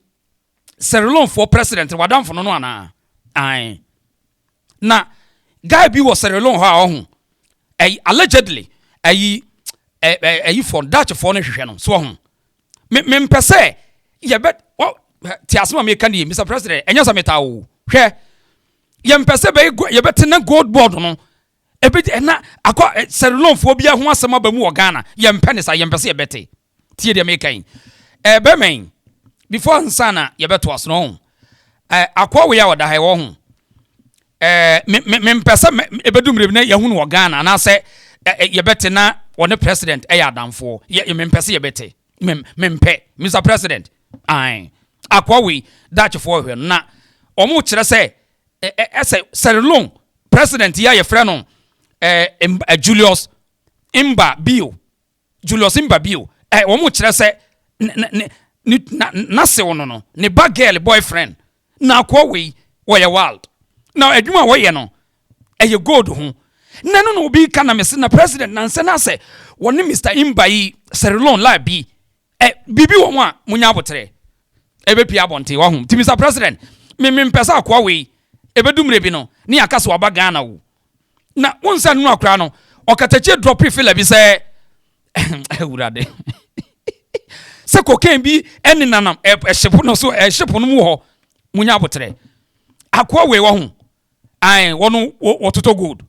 Serelon for president wadamfo no ana. Ai. Na guy bi was Serelon ha ho. Ai allegedly ai for Dutch for no hwehwe no so ho me mpese ye bet ti asema me kan Mr. President enya sa meta wo hwe ye mpese be ye bet na gold board no e be na akọ Serelon for bia ho asema ba mu wo Ghana ye mpene sa ye mpese ye bete tie de me kan be men before nsana ye beto aso no akọ we ya woda ha wo ho me mpese e bedumre na ye hu no wo Ghana na se ye bete na on the president adamfo ye mempese ye bete mempe Mr. President ai akwa we Dutch for hwe na omo kire se Serelon president ya ye frɛ no Julius Imba Bio omo kire se na se wono no ne bad girl boyfriend na akwa we wo ye wild now adwuma wo ye no ye gold ho nano no bi kana mesi na president na nse na se woni Mr. Imbai Serelon la bi bibi wo mo a munya abotre ebepi abonte wa hum ti Mr. President me mpesa akwa we ebedumre bi no ne akase wa ba Ghana wo na wonsa no akra no okatache drop feel bi se urade se cocaine bi eni nanam ehyepo no so ehyepo no mu ho munya abotre akwa we wa hum ai wono wototo gold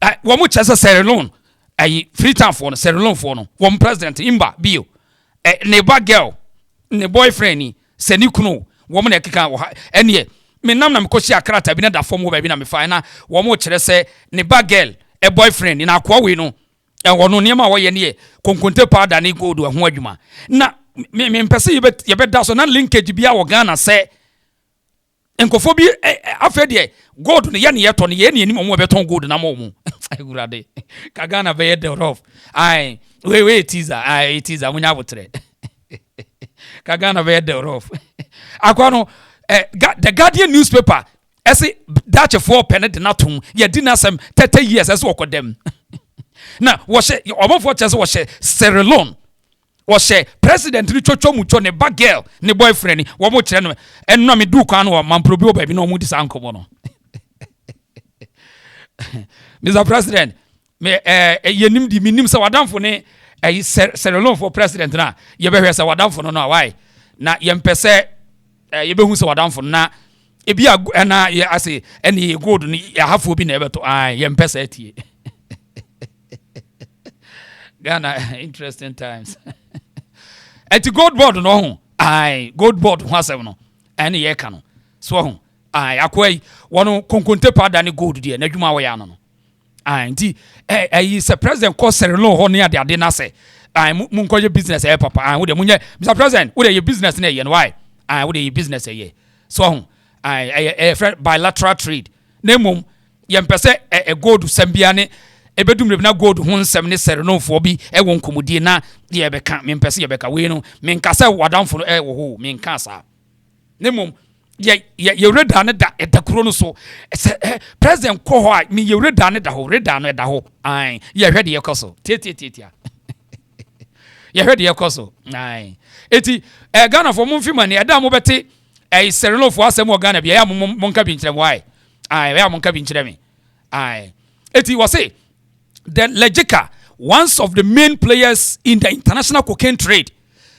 wɔn kyɛ sɛ Sierra Leone Freetown for no Sierra Leone for no wɔn president Imba bio ne ba girl ne boyfriend ni sani kunu wɔn na ɛkeka wɔ ha ɛneɛ me nam na me kɔhyia akrata bi na da fam wɔ baabi na me fa na wɔn kyerɛ sɛ ne ba girl boyfriend na akwa we no wɔn nneɛma a wɔyɛ ne yɛ konkonte powder ne gold ho adwuma na me mpɛsɛ yɛbɛda so na linkage bi a wɔ Ghana sɛ nkofo bi afɛ deɛ gold ne yɛ ne yɛtɔ ne yɛ ne anim ɔmo bɛtɔn gold na mo mu agurade ka Ghana bɛyɛ the rough ai we teaser munya botre ka Ghana bɛyɛ the rough akwa no the Guardian newspaper ɛsɛ Dutch for pen de natum yɛ di na some 30 years ɛsɛ wɔkɔ dem na wɔhyɛ ɔmɔfo kyɛ sɛ wɔhyɛ Sierra Leone wɔhyɛ president ni twotwo mu twɔ ne ba girl ne boyfriend ni wɔn kyerɛ no ɛnna me du kwan no mamprobi wɔ baabi na wɔn di saa nkɔmɔ no Mr. President me yenim di minim sɛ wadamfo ne Sierra Leone for president na yɛbɛhwɛ sɛ wadamfo no no why na yɛmpɛ sɛ yɛbɛhu sɛ wadamfo na ebi na yɛ ase ɛne gold no yɛahafo bi na ɛbɛto yɛmpɛ sɛ atie Ghana interesting times eti gold board no ho gold board ho asɛm no ɛne yɛka no so ho akwai wono konkonte powder ne gold die na dwuma wɔ ya no nti sɛ president call Sierra Leone ho ne ade na sɛ mu nkɔye business papa wo de munye Mr. President wo de your business na yɛ no why wo de your business yɛ so ho bilateral trade na mum yɛmpɛ sɛ gold sambia ne ebedum na gold ho nsɛm ne Sierra Leone fo bi ɛwɔ nkomodie na deɛ bɛka mempɛ sɛ yɛbɛka we no menka sɛ wadamfo no ɛwɔ ho menka saa na mum ye reda ne da edakuro no so president ko ho a me ye reda ne da ho reda no da ho ye hwɛ de yekoso tietia ye hwɛ de yekoso eti Ghana for mumfi mani eda mo bete Sierra Leone fo asɛm wɔ Ghana bia ya mo nka bi nkyerɛ why ya mo nka bi nkyerɛ me eti wɔ se the Legica, one of the main players in the international cocaine trade,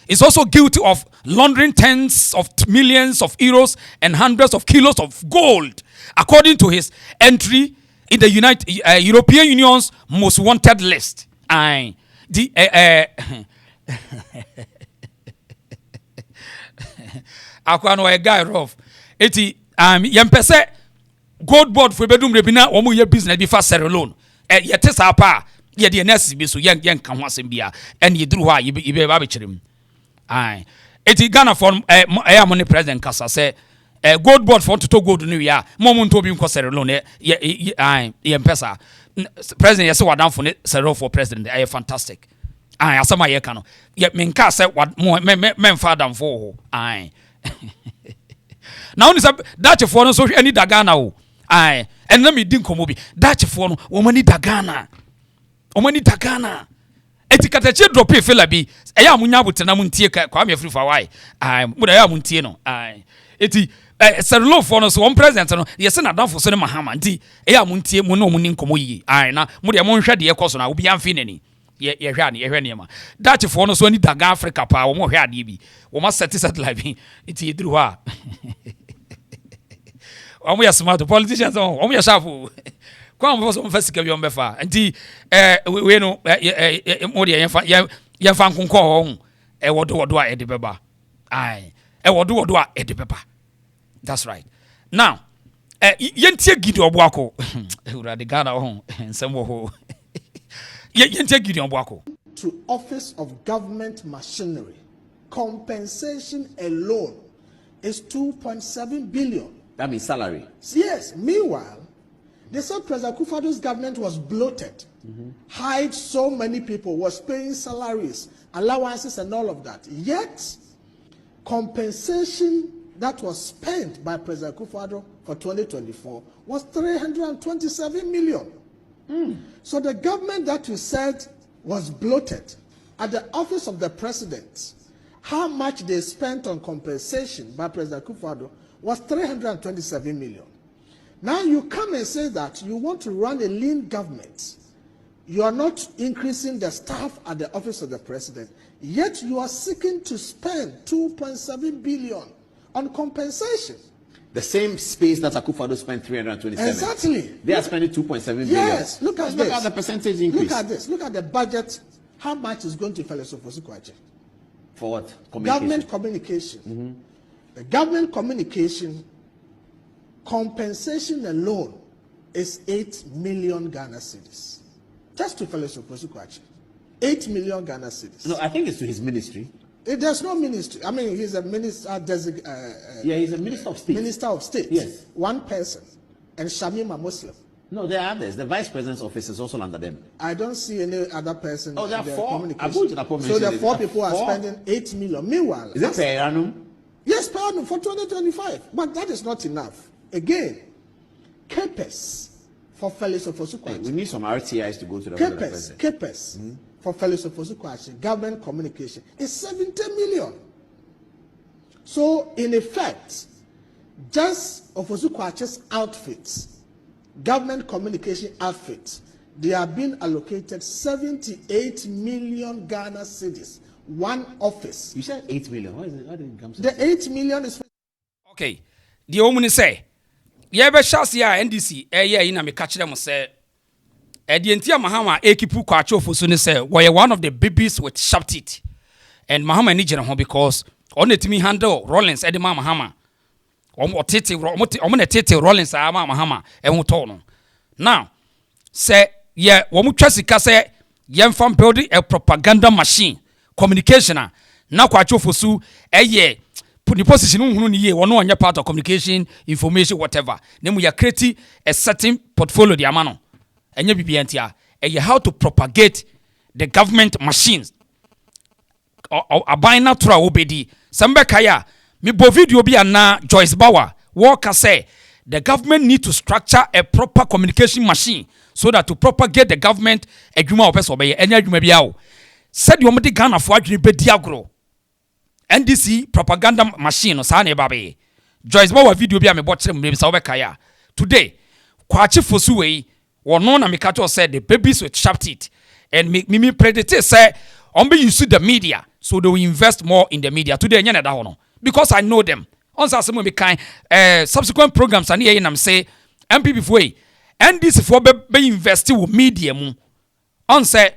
is also guilty of laundering tens of millions of euros and hundreds of kilos of gold, according to his entry in the European Union's most wanted list. Akwano a guy rough. Eti yempese gold board for bedum rebina omo ye business bi fa Sierra Leone. Yete sa pa ye de nurse bi so yen kan ho asem bia en ye duru ho a ye be ba be kyerem eti Ghana for money president kasa say gold board for to gold no ya mom nto bi nko Sierra Leone ye mpesa president yes wadan for Sierra Leone for president fantastic asama ye ka no ye menka say men father for ho now oni say Dutch for no so any da Ghana o and let me din komo bi Dutch for no o mani da Ghana etikatache drop e fela bi eya munya botena muntie kwa me free for why mu da ya muntie no eti Sierra Leone for no so one president no yes na danfo so ne Mahama nti eya muntie mu no mu ni nkomo yi na mu de mo nhwe de ekoso na obi amfi nani ye hwe ne ma Dutch for no so ni daga Africa pa wo mo hwe ade bi wo ma set live eti yedru ha omo ya smart politicians omo ya sharp kwa mbo so mfa sika bi ombefa nti we no mo de yemfa nkonko ho wodo a ede beba wodo a ede beba. That's right. Now yentie gidi oboako urade Ghana ho nsem wo ho yentie gidi oboako to office of government machinery. Compensation alone is 2.7 billion. That means salary. Yes. Meanwhile, they said President Kufuor's government was bloated, hired so many people, was paying salaries, allowances, and all of that. Yet, compensation that was spent by President Kufuor for 2024 was 327 million. So the government that you said was bloated, at the office of the president, how much they spent on compensation by President Kufuor was 327 million. Now you come and say that you want to run a lean government. You are not increasing the staff at the office of the president, yet you are seeking to spend 2.7 billion on compensation. The same space that Akufo-Addo spent 327. Exactly. They are spending 2.7 billion. Yes, look at this. Look at the percentage increase. Look at this. Look at the budget. How much is going to Felix Ofosu-Kwakye? For what? Government communication. Mm-hmm. The government communication compensation alone is 8 million Ghana cedis. Just to Felix Ofosu-Kwakye. 8 million Ghana cedis. No, I think it's to his ministry. There's no ministry. I mean, he's a minister. Yeah, he's a minister of state. Minister of state. Yes. One person. And Shamim a Muslim. No, there are others. The vice president's office is also under them. I don't see any other person. Oh, there are four. So the 4 people are spending 8 million. Meanwhile, is it per annum? Yes, per annum for 2025. But that is not enough. Again, CAPES for Felix Ofosu-Kwakye. We need some RTIs to go to the president. CAPES for Felix Ofosu-Kwakye, government communication, is 70 million. So, in effect, just Ofosu-Kwakye's outfits, government communication outfits, they are being allocated 78 million Ghana cedis, one office. You said 8 million. Why is it? Why did it come to the 8 million is... Okay. The woman say, yeah, but shall ya NDC, yeah, in a me catch them say, the entire Mahama ekipu Kwakye Ofosu say, were one of the babies with sharp teeth. And Mahama need home because on the team handle Rollins, Eddie Mahama. Tete Rollins, Mahama, and Mutono. Now, say, yeah, Womutchasika say, young fan building a propaganda machine, communication. Now, Kwakye Ofosu, yeah, put the position on your part of communication, information, whatever. Then we are creating a certain portfolio, the amano. And you be how to propagate the government machines. A buying natural obedi. Sambe kaya, me bo video bi na Joyce Bauer. Walker say the government need to structure a proper communication machine so that to propagate the government adwuma opeso be enya adwuma bia o. Said you mudi Ghana for adwuma be diagro. NDC propaganda machine no sa na ba be. Joyce Bauer video bi a me bo kire me sa obeka ya. Today, Kwakye Ofosu we wono na me catch said the babies with sharp teeth and me predict say be use the media so they will invest more in the media. Today nya na da hono because I know them. On some me kind subsequent programs and here am say MPP for NDC for be invest with media mu. On say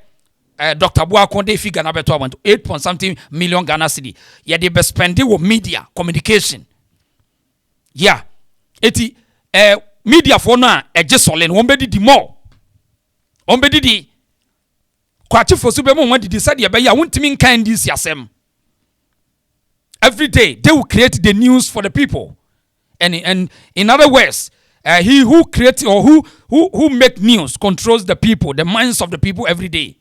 Dr. Buakonde figure na beto 8 point something million Ghana cedi. Yeah, they be spending with media communication. Yeah. Eti media for na ejesolen won be di more. On be di Kwakye Ofosu be mo did decide ye be ya wontimi nkan NDC asem. Every day they will create the news for the people. And in other words, he who creates or who make news controls the people, the minds of the people every day.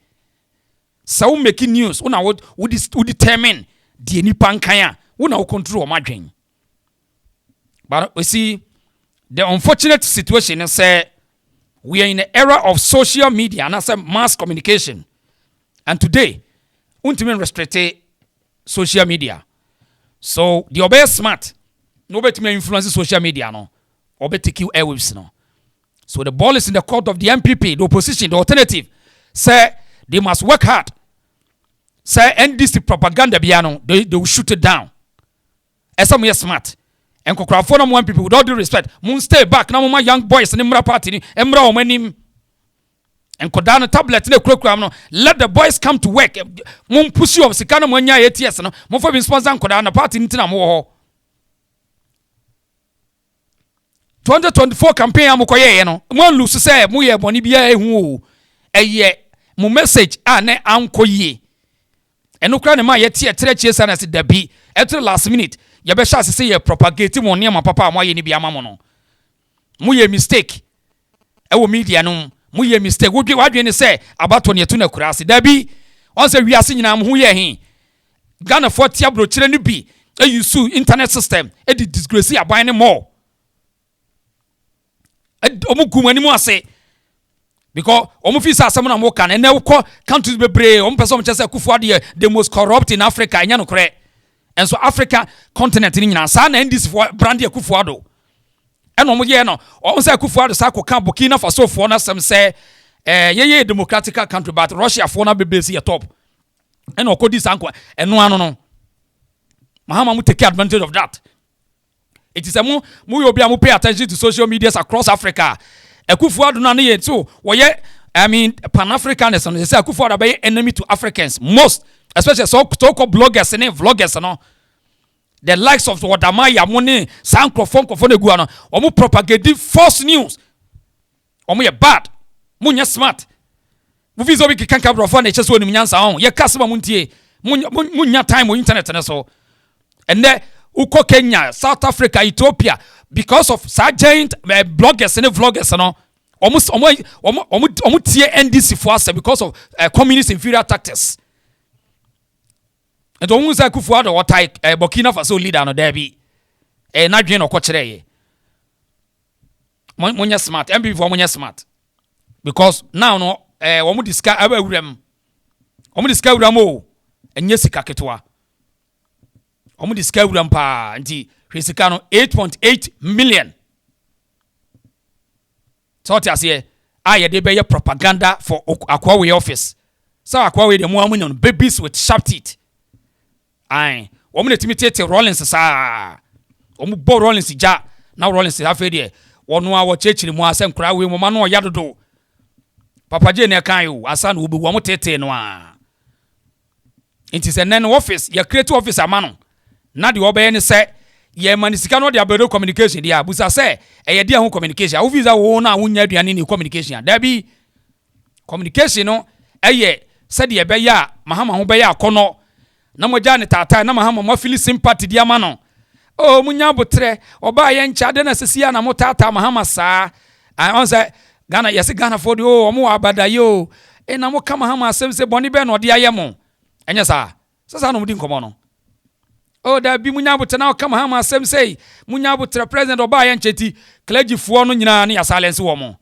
So making news, una would determine the nipa nkanya, una will control madwen. But we see the unfortunate situation is we are in an era of social media and as mass communication. And today, untimi restrict social media. So the obey smart. Nobody may influence social media no. Obey take you airwaves no. So the ball is in the court of the MPP, the opposition, the alternative. Say they must work hard. Say NDC propaganda biano, they will shoot it down. As some smart. And Kokra one people with all due respect, moon stay back now my young boys and Emra party, Emra omenim. And Kodana tablet in the program no. Let the boys come to work. Mum push you of Sikana Monya ATS no. Mo for sponsor Kodana party in Tinamo. 2024 campaign amukoye no. Mo lose say mo ye boni bia ehu. Eye mo message ane ankoye. Eno kra ne ma ye tie treche sana se dabi. Etre last minute. Ye be sha se ye propagate mo ne ma papa mo ye ni bia ma mo no. Mo ye mistake. Ewo media no. Muye mistake wodwe wadwe ne say abato ne to na kurase da bi on say wiase nyina mo ye he Ghana for tia bro kire ne bi use internet system e di disgrace aban ne more omugu mani mu ase because omu fi sa asem na mo kan na wo countries bebre omu person mo chese Akufo-Addo the most corrupt in Africa enya no kore and so Africa continent ni nyina sa na NDC for brand Akufo-Addo. And no, on say Akufo-Addo sa ko kan Burkina Faso for na some say ye democratic country but Russia for na be base top. And okodi sanko eno ano no. Mahama mu take advantage of that. It is a mu you be pay attention to social medias across Africa. Akufo-Addo na ye too. I mean Pan-Africanists and they say Akufo-Addo be enemy to Africans most, especially so-called bloggers and vloggers no. The likes of Wadamaya Mone, Sankrofon Kofonegua, omu propagate false news. Omu ye bad. Munya smart. Movies obi ki kanka brofo na echeso ni nyansa on. Ye kasema muntie. Munya time on internet na so. And then uko Kenya, South Africa, Ethiopia because of giant bloggers and vloggers no. Omu tie NDC for us because of communist inferior tactics. And don't say Akufo-Addo or type Burkina Faso leader no derby. Na dwen no kwochere ye. Monya smart. MB for monya smart. Because now no omu discuss abawurem. Omu discuss wuram o. Enye sika ketwa. Omu discuss wuram pa nti hwesika no 8.8 million. So what I say, I dey be propaganda for Akwawe office. So Akwawe dey mo amunyon babies with sharp teeth. Aye, woman intimidate Rollins sa. Omu bo Rollins ja. Now Rollins have there. One wa church ni mo asem kra we mo ma no yadodo. Papa je ne kan yo, asa no obi wo mo tete no a. It is a nen office, your creative office amano. Na de obey ni say ye manisika no de abero communication dia. Busa say e ye dia ho communication. Wo visa wo na wo nya aduane ni communication. Da bi communication no eye said ye be ya Mahama ho be ya akono. Na moja ne tata na Mahama mo feel sympathy dia ma no. Oh munya botre oba ye ncha de na sesia na mo tata Mahama saa. I say Ghana yes Ghana for the oh mo abada yo. E na mo ka Mahama asem se boni be no de ayemo. Enya saa. Sasa no mudi nkomo no. Oh da bi munya botre na ka Mahama asem say munya botre president oba ye ncheti clergy fo no nyina na ya silence wo mo.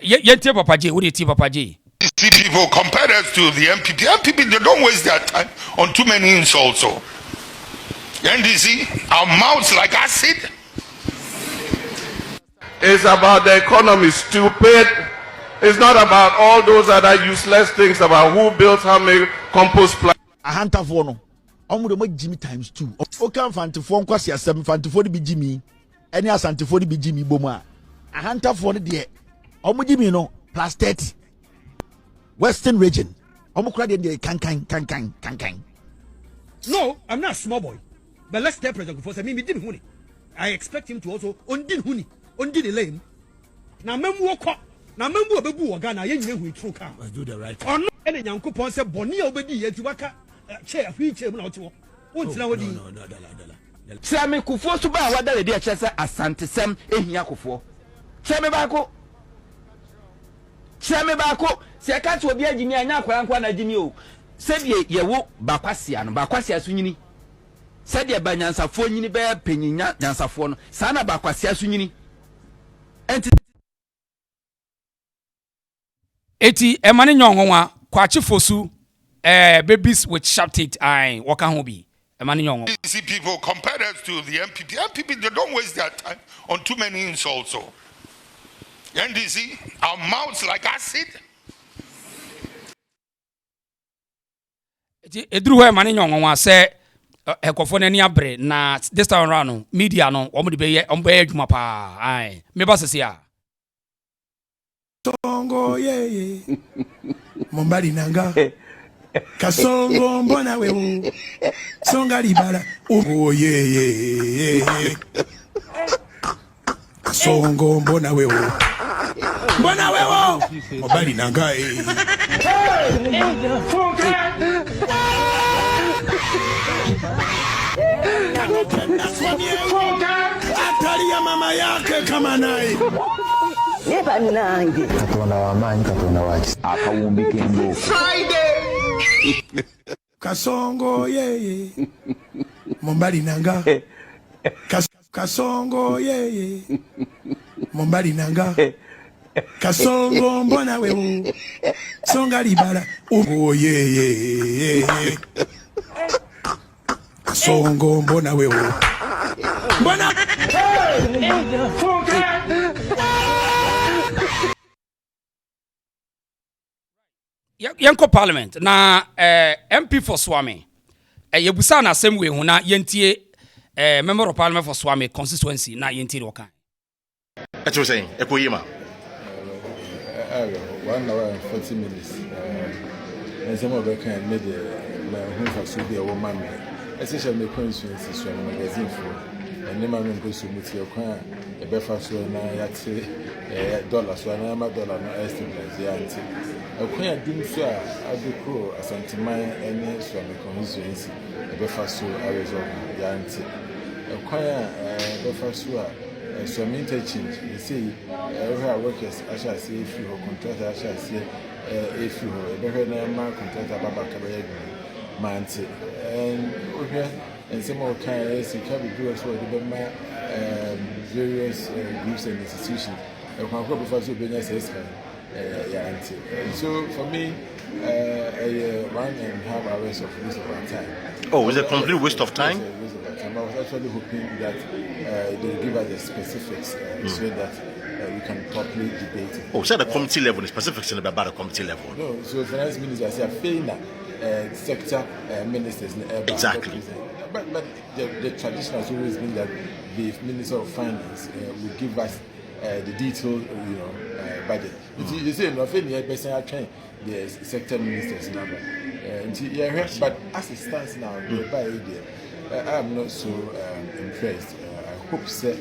Ye tie Papa J, wo de tie Papa J. See people compare us to the MPP. MPP, they don't waste their time on too many insults. So, NDC, our mouths like acid. It's about the economy, stupid. It's not about all those other useless things about who built how many compost plants. A hunter for no. Omu de Jimmy times 2. Okan fantifo nkwasi asem fantifo de bi Jimmy. Any asantifo de bi Jimmy boma. A hunter for no de. Omu Jimmy no plus 30. Western region. No, I'm not a small boy. But let's tell President Forson, me didn't huni. I expect him to also undin huni, undin the lane. Now, member walk. Now, member of Bebu Ghana, you know who true come. I do the right. Or not any young coupon said Bonnie obedi yet to waka chair, wheelchair, not to. What's now? No. Sammy Kufo to buy what the dear Chessa Asante Sam in Yakufo. Sammy Bako. Sammy Bako. Se akati obi agimi anya akwa na agimi o se de ye wo bakwasia no bakwasia so nyini se de ba nyansafo nyini be panyinya nyansafo no sa na bakwasia so nyini eti emane nyonwa kwachi fosu babies with sharp teeth ai waka ho bi emane nyonwo. See people compare us to the MPP. MPP, they don't waste their time on too many insults. So, NDC, our mouths like acid. Edru ho emane nyonwa se ekofo na ni abre na this time around media no omo de be adwuma pa ai me ba sese a Songo ye Mombali nanga Kasongo mbona we Songa libala oh ye Kasongo mbona we Mombali nanga Atari ya mama yake kama nai Neba nange Katonda wamanyi katonda waki akawumbike ndo Friday Kasongo ye Mombali nanga Kasongo ye Mombali nanga Kasongo mbona we Songa libala oh ye Kasongo mbona we mbona Yanko Parliament na MP for Swami yebusa na asem we hu na yentie member of Parliament for Swami constituency na yenti rokan. What you saying? Ekoyima. 1 hour and 40 minutes. And some of the kind made my home for Sudia or Mammy. Essentially, my constituency from magazine for and the man goes to meet your crown. A breakfast when I say $1, so I'm a dollar no estimate the auntie. A queen didn't swear I do crow as anti mine and from the constituency. A breakfast so I was on the auntie. A choir breakfast so I'm interchange. You see, every workers, I shall say if you contractor, I shall say if you ever name contractor Baba Cabaret Manti. And some more kinds of cabin for the various groups and institutions. And one group of us will be necessary. So for me, 1.5 hours of waste of our time. Oh, is it a complete waste of time? I was actually hoping that they will give us the specifics so that we can properly debate it. Oh, so the committee level, the specifics in about the committee level? No, so finance minister, I say, FENA, sector ministers. Exactly. But the tradition has always been that the Minister of Finance will give us the detailed, budget. You see, no, FENA, person train the sector ministers number. But as it stands now, I am not so impressed. I hope that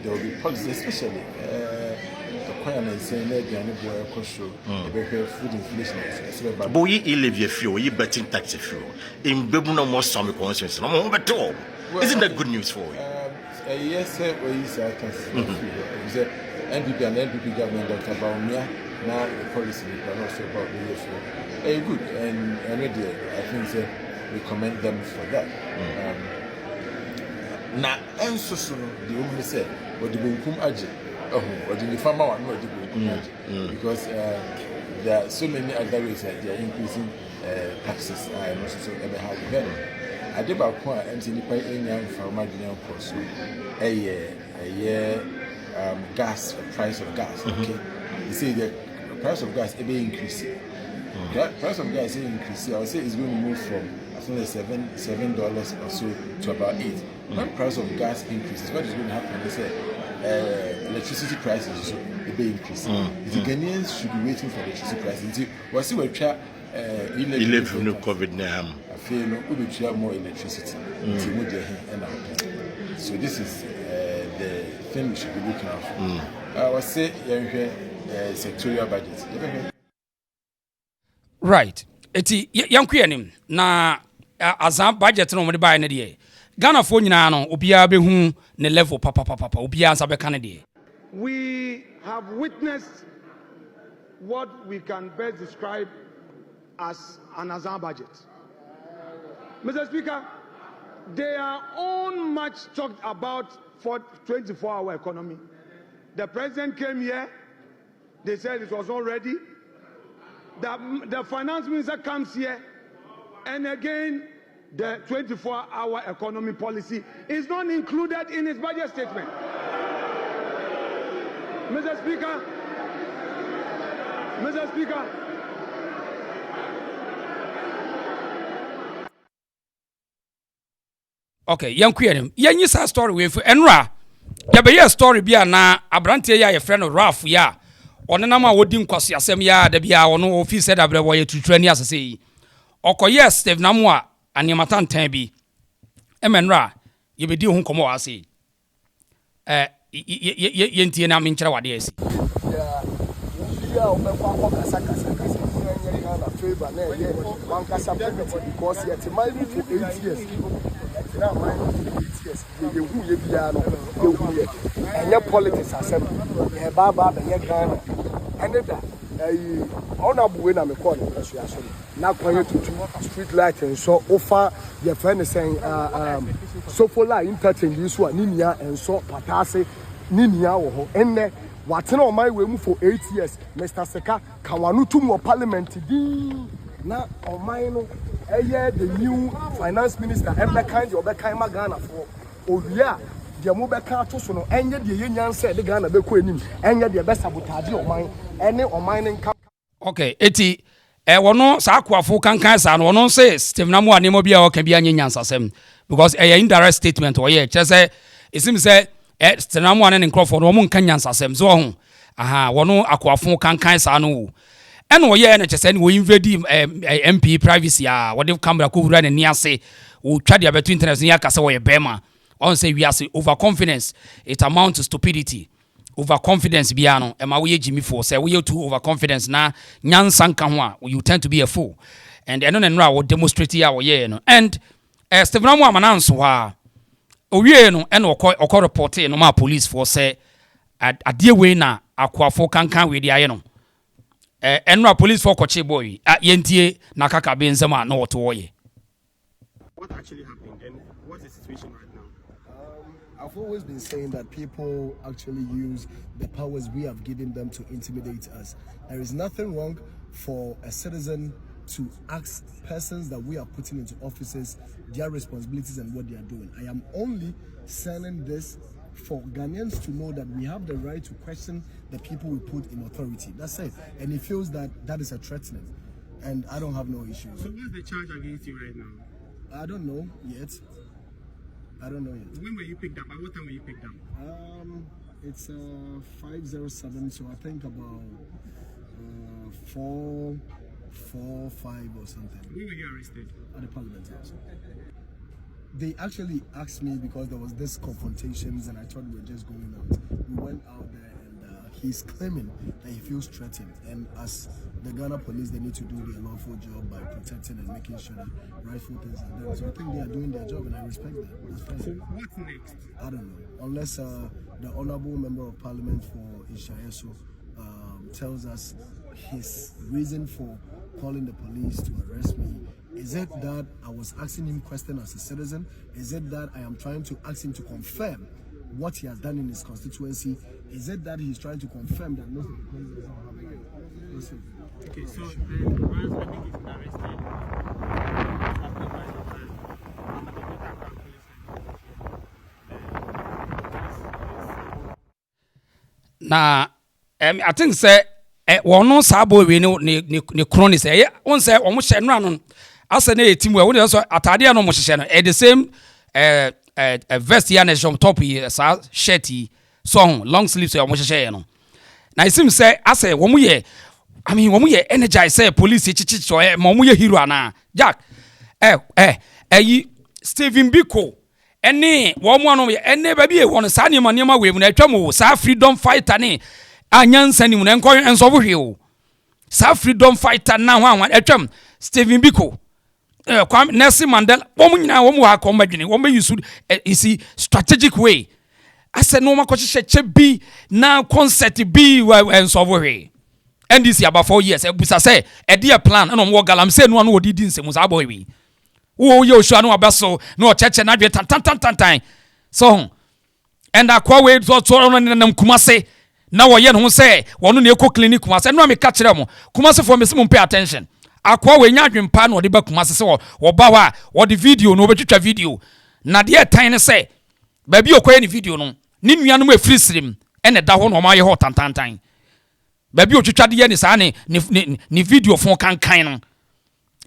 there will be policy, especially the requirement saying that the food inflation. But we live your fuel, you betting tax fuel. In Bebuno, most some constituency. No more at all. Isn't that good news for you? Yes, sir. We say NPP and NPP government Dr. Baumia. Now the policy is also about the fuel. Good, and I think we commend them for that. Now, and so the woman said, "What the Bunkum Aji, or the farmer one, what the Bunkum Aji," because there are so many other ways that they are increasing taxes. I also so ever had better. I did about point and see the young farmer dinner cost a year gas price of gas. Okay, you see the price of gas ever increasing. The price of gas is increasing. I would say it's going to move from I think $7 or so to about $8. When price of gas increases, what is going to happen? They say electricity prices will be increasing. The Ghanaians should be waiting for electricity prices. We'll see what COVID now. I feel we will try more electricity. So this is the thing we should be looking at. I would say sectorial budgets. Right. Eti yankuyanim na Azaa budget no mo buy na de. Ghana fo nyina no obia be hu ne level papa obia nsa be kan de. We have witnessed what we can best describe as an Azaa budget. Mr. Speaker, they are all much talked about for 24-hour economy. The president came here, they said it was all ready. The finance minister comes here, and again, the 24-hour economy policy is not included in his budget statement. Mr. Speaker, Okay, yankuyanim. Yanyi sa story we for enra. Ya be ye story bia na abrante ya ye friend Ralph ya. Ono na ma wodi nkwase asem ya da bia ono office da bre wo ye tutrani asese yi. Okoye Steve Namwa animata ntan bi. Emenra ye be di ho komo ase. Ye ntie na menkyere wade asi. Ya o be kwa kasa na favor na ye one kasa because yet my for 8 years. Now my 8 years. You who ye bia no you who ye. Enya politics asem. E baba be ye Ghana. And that honorable way na me call it na kwanye to street light and so offer your friend is saying so for la interchange this one ninia and so patase ninia wo ho enne watena o my we mu for 8 years Mr. Seka kawanu to mo parliament din na o my no the new finance minister ebe kan je obekan ma Ghana for owia de mo beka to so no enye de ye nyanse de Ghana be ko enim enye de be sabotage o man ene o man nka. Okay, eti wono sa akwafo kankan sa no wono say Steve Namu anemo bia o kan bia nyansasem because indirect statement o ye say it seems say Steve Namu an nkrofo no mo nkan nyansasem so ho aha wono akwafo kankan sa no ene o ye na chese ni wo invade MP privacy a wo de camera ko wura na ni ase wo twa dia betu internet ni aka say wo ye bema on say we are overconfidence it amounts to stupidity. Overconfidence biano ema we Jimmy for say we too overconfidence na nyansa nka ho a you tend to be a fool and eno na nra wo demonstrate ya wo ye no and Steve Namu amananso ha owie no eno okọ report no ma police for say adie we na akwafo kankan we dia ye no enra police for koche boy yentie na kaka be nsema na woto wo ye. What actually happened and what's the situation right now? I've always been saying that people actually use the powers we have given them to intimidate us. There is nothing wrong for a citizen to ask persons that we are putting into offices their responsibilities and what they are doing. I am only saying this for Ghanaians to know that we have the right to question the people we put in authority. That's it. And he feels that that is a threatening. And I don't have no issues. So what's the charge against you right now? I don't know yet. I don't know yet. When were you picked up? At what time were you picked up? It's 5:07, so I think about 4:05 or something. When were you arrested? At the Parliamentary. They actually asked me because there was this confrontations and I thought we were just going out. We went out there and he's claiming that he feels threatened. And as the Ghana police, they need to do their lawful job by protecting and making sure that rightful things are done. So I think they are doing their job and I respect that. So what's next? I don't know. Unless the Honourable Member of Parliament for Sh0cks tells us his reason for calling the police to arrest me. Is it that I was asking him questions as a citizen? Is it that I am trying to ask him to confirm what he has done in his constituency? Is it that he's trying to confirm that most of the police doesn't have listen. Okay, so the man is arrested. Na I think say wono sabo we ne kroni say won say omo hye no anon asa na etimu e won so atade no mo hye no the same vest ya na shom top sa shirt so long sleeves omo hye no na isim say asa wo mo ye I mean wo mo ye energize say police chichicho mo mo ye hero ana Jack yi Stephen Biko ene wo mo ano ene ba bi e won sa niam we mu na atwa mo sa freedom fighter ne anyansa ni mu na enso wo hwe o sa freedom fighter na ho anwa atwam Stephen Biko Kwame Nelson Mandela wo mu nyina wo mu ha kom badwene wo be use isi strategic way ase no ma ko che bi na concept bi enso wo hwe NDC about 4 years ebusa say e dey plan no mo galam say no no odidi nsemu sa boy wi wo ye osua no abaso no cheche na dwe tan so and akwa we so no nam Kumase na wo ye no say wono na ekọ clinic Kumase no me ka kire mo Kumase for me sim pay attention akwa we nya dwempa na odi ba Kumase se wo ba wa wo di video no obetwitwa video na de tan ne say ba bi okoye ni video no ni nuanom e free stream ene da ho no ma ye ho tan baby otwitwade ye ni sa ni video fon kankan no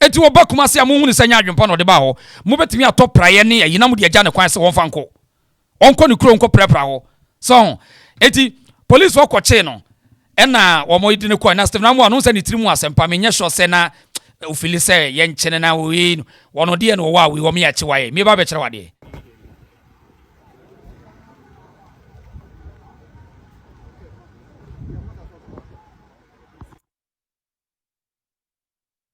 eti wo ba Kumase amu hu ni sanya adwempa no de ba ho mo betimi atop praye ne yina mo de agya ne kwan se won fa nko onko ni kuro nko prepra ho so eti police wo koche no ena wo mo yidi ne ko na Steve Namu anu se ni tirimu asempa menye sho se na ofili se ye nchene na we wono de no wa we wo me ya chiwaye me ba be kire wade.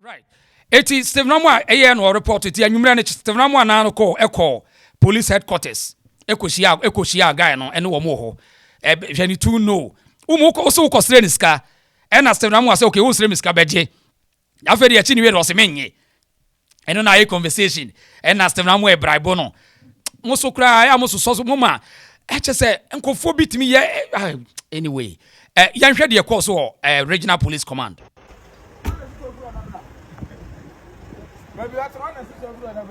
Right. Eti Steve Namu eye no report eti anwumre ne Steve Namu ana no call police headquarters. Ekoshia guy no ene wo mo ho. Hwani tu no. Umu ko so ko sre niska. Ena Steve Namu ase okay wo sre niska beje. Aferi achi ni we ro se menye. Eno na ye conversation. Ena Steve Namu e bribe no. Mo so kra ya mo so so mo ma. Eche se enkofo bitimi ye anyway. Yan hwe de call so regional police command. Maybe that's one and six of them.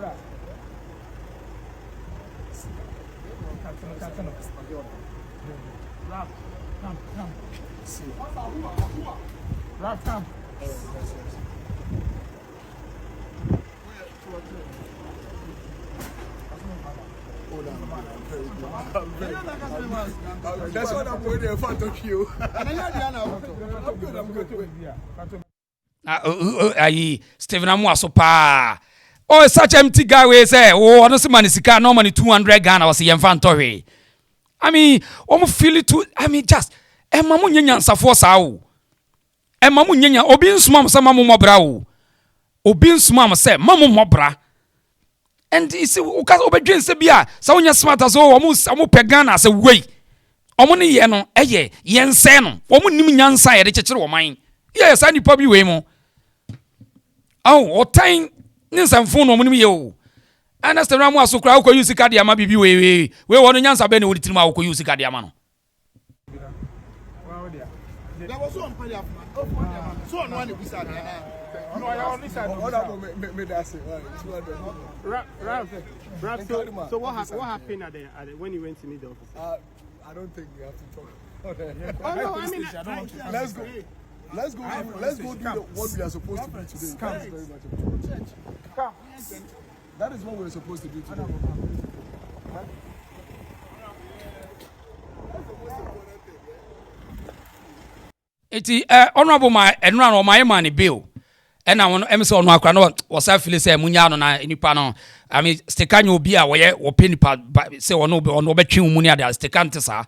Come. That's what I'm waiting for to you. Stephen Amwaso pa. Oh, such empty guy we say, oh, no man is no money 200 Ghana was the I mean, feel it too. I mean, just mamu nyanya nsafo sao. Mamu nyanya obi nsuma se mamu mobra o. Obi nsuma se mamu mobra. And you see, obedwen se bia, sa wonya smart as omo pe Ghana se wey. Omo ne ye no, yense no. Omo nim nyansa ye de chekere wo man. Yes, ani pa bi we mo. Oh, otan ninsamfo no omo nim ye o. Understand ramu asokra wo ko use card ya ma bibi we wono nyansa be ne wo ditima wo ko use card ya ma no. There was one party of man. So on one we said no, I only said me that's it. So what happened at the when you went to meet the officer? I don't think we have to talk. No, I mean, let's go. Let's go do what we are supposed to do today. Thank you very much. Come. That is what we're supposed to do today. Iti honorable my enran o my man bill. And I want to on akra no was afili say munya no na nipa no. I mean sticker nyo bi a wo ye wo penipa say ono betwe mu ni ada sticker ntesa.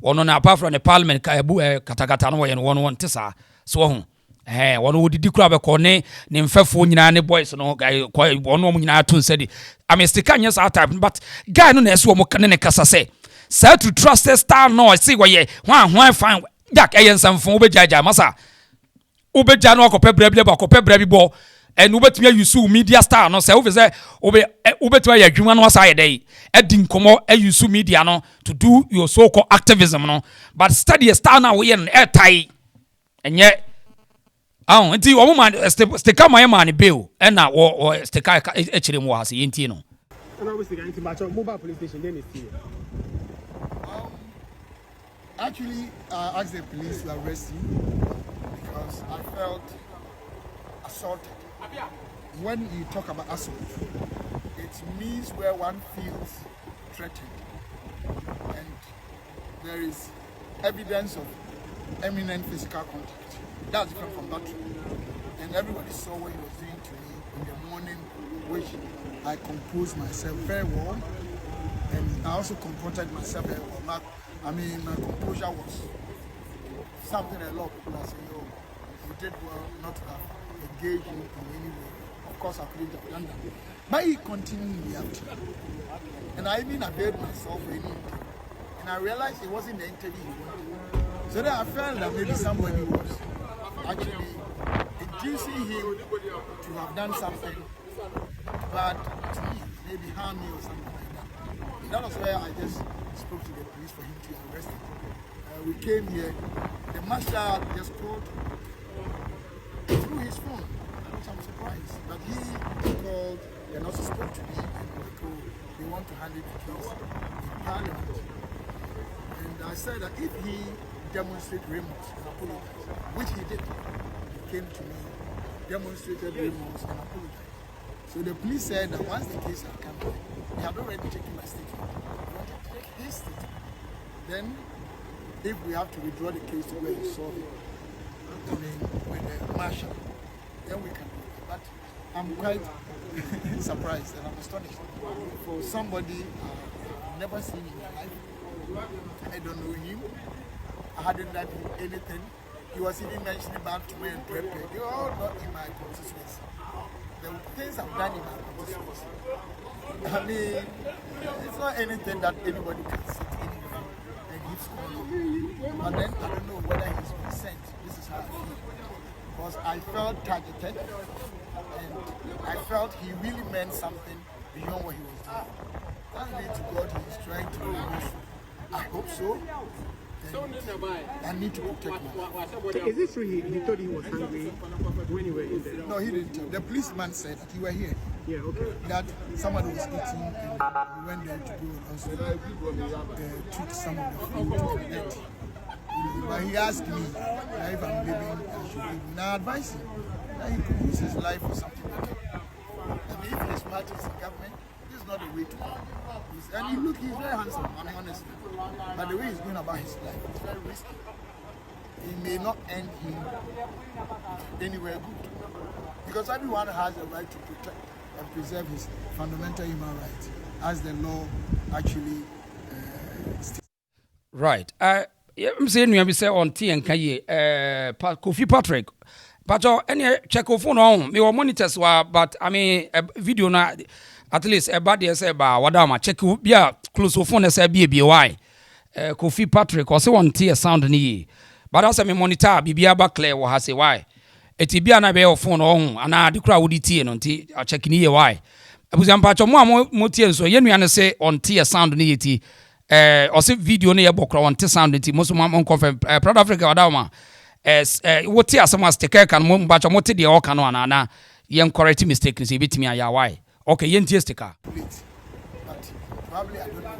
Ono na apart from the parliament katakata no wo ye no wono ntesa. So ho wono wodidi kura be ko ne mfefo nyina ne boys no guy wono mu nyina to nsedi. I mean sticker nyesa that type but guy no na eso wo ne kasa say say to trust star no say wo ye hwan fine Jack samfo obejaja masa obeja no akopɛ bra bi akopɛ bra bi bo and obetumi use media star no say we say obetumi ya dwuma no asa yedai edi nkomo use media no to do your so called activism no but study a star now we en airtie enye nti wo man sticker my man bill and na wo sticker echire mu ha se yenti no and always the guy to mobile police station then is here. Actually, I asked the police to arrest him because I felt assaulted. When you talk about assault, it means where one feels threatened and there is evidence of imminent physical contact. That's different from battery. And everybody saw what he was doing to me in the morning, which I composed myself very well, and I also confronted myself very well. I mean, my composure was something a lot of people are saying, oh, you did well not to have engaged in any way. Of course, I couldn't have done that. But he continued reacting. And I even availed myself for anything. And I realized it wasn't the interview he wanted. So then I felt that maybe somebody was actually inducing him to have done something bad to me, maybe harm me or something like that. And that was where I just spoke to the police for him to arrest him. We came here, the marshal just called through his phone, which I'm surprised. But he called and also spoke to me and they want to handle the case in Parliament. And I said that if he demonstrated remorse and apologized, which he did, he came to me, demonstrated remorse and apologized. So the police said that once the case had come back, they had already taken my statement. They wanted to take his statement. Then, if we have to withdraw the case to go and solve it, I mean, with the marshal, then we can do it. But I'm quite surprised and I'm astonished. For somebody I've never seen in my life, I don't know him, I hadn't done anything. He was even mentioning about to me and Pepe. They were all not in my constituency. The things I've done in my constituency, I mean, it's not anything that anybody can sit anywhere and give score. But then I don't know whether he's been sent. This is how I feel. Because I felt targeted and I felt he really meant something beyond what he was doing. Thanks be to God, he's trying to remove. I hope so. I need to protect myself. Is it true he thought he was hungry when you were in there? No, he didn't. The policeman said that you were here. Yeah, okay. That somebody was eating and we went there to go and also took some of the food to eat. But he asked me if I'm living, I should leave. And I advised him that he could use his life for something better. And if he's parties in government, this is not the way to go. And you look, he's very handsome, I mean, honestly. But the way he's going about his life, it's very risky. It may not end him anywhere good. Because everyone has the right to protect and preserve his fundamental human rights, as the law actually states. Right. I'm saying we say on T and Kaye, Kofi Patrick. But any check of phone on me or monitors were, but I mean, a video na at least a bad say about Wadama check yeah close phone say BBY. Kofi Patrick or so on T sound ni. But as I monitor Bibia back clear or has a why. Etibia na be phone on and I declare would T and on T a check ni why. I was ampacho mo T so yenu say on T sound ni ti. Or see video near Bokra on T sound nti most on confirm Proud Africa Wadama what here some must take can mum but what the all can one na yen correct mistake is bit me ya why okay yen sticker Probably I don't know.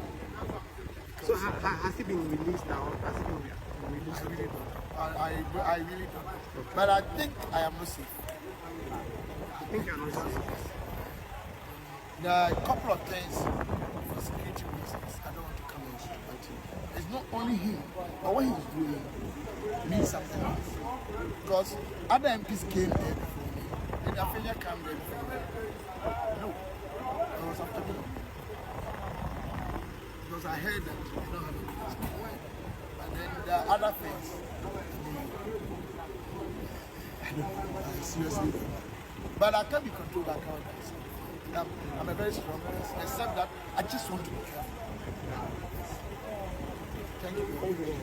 So has it been released now? Has it been released? I really don't know. I really don't know. But I think I am not safe. I think you're not safe. There are a couple of things for security reasons I don't want to come into, but it's not only him, but what he's doing means something else. Because other MPs came there before me, and Afenia came there before me. No, I was after me. Because I heard that they don't have a place to win. And then there are other things. I don't know, I seriously don't know. But I can't be controlled by cowardice. I'm a very strong person, except that I just want to be careful. Thank you very much.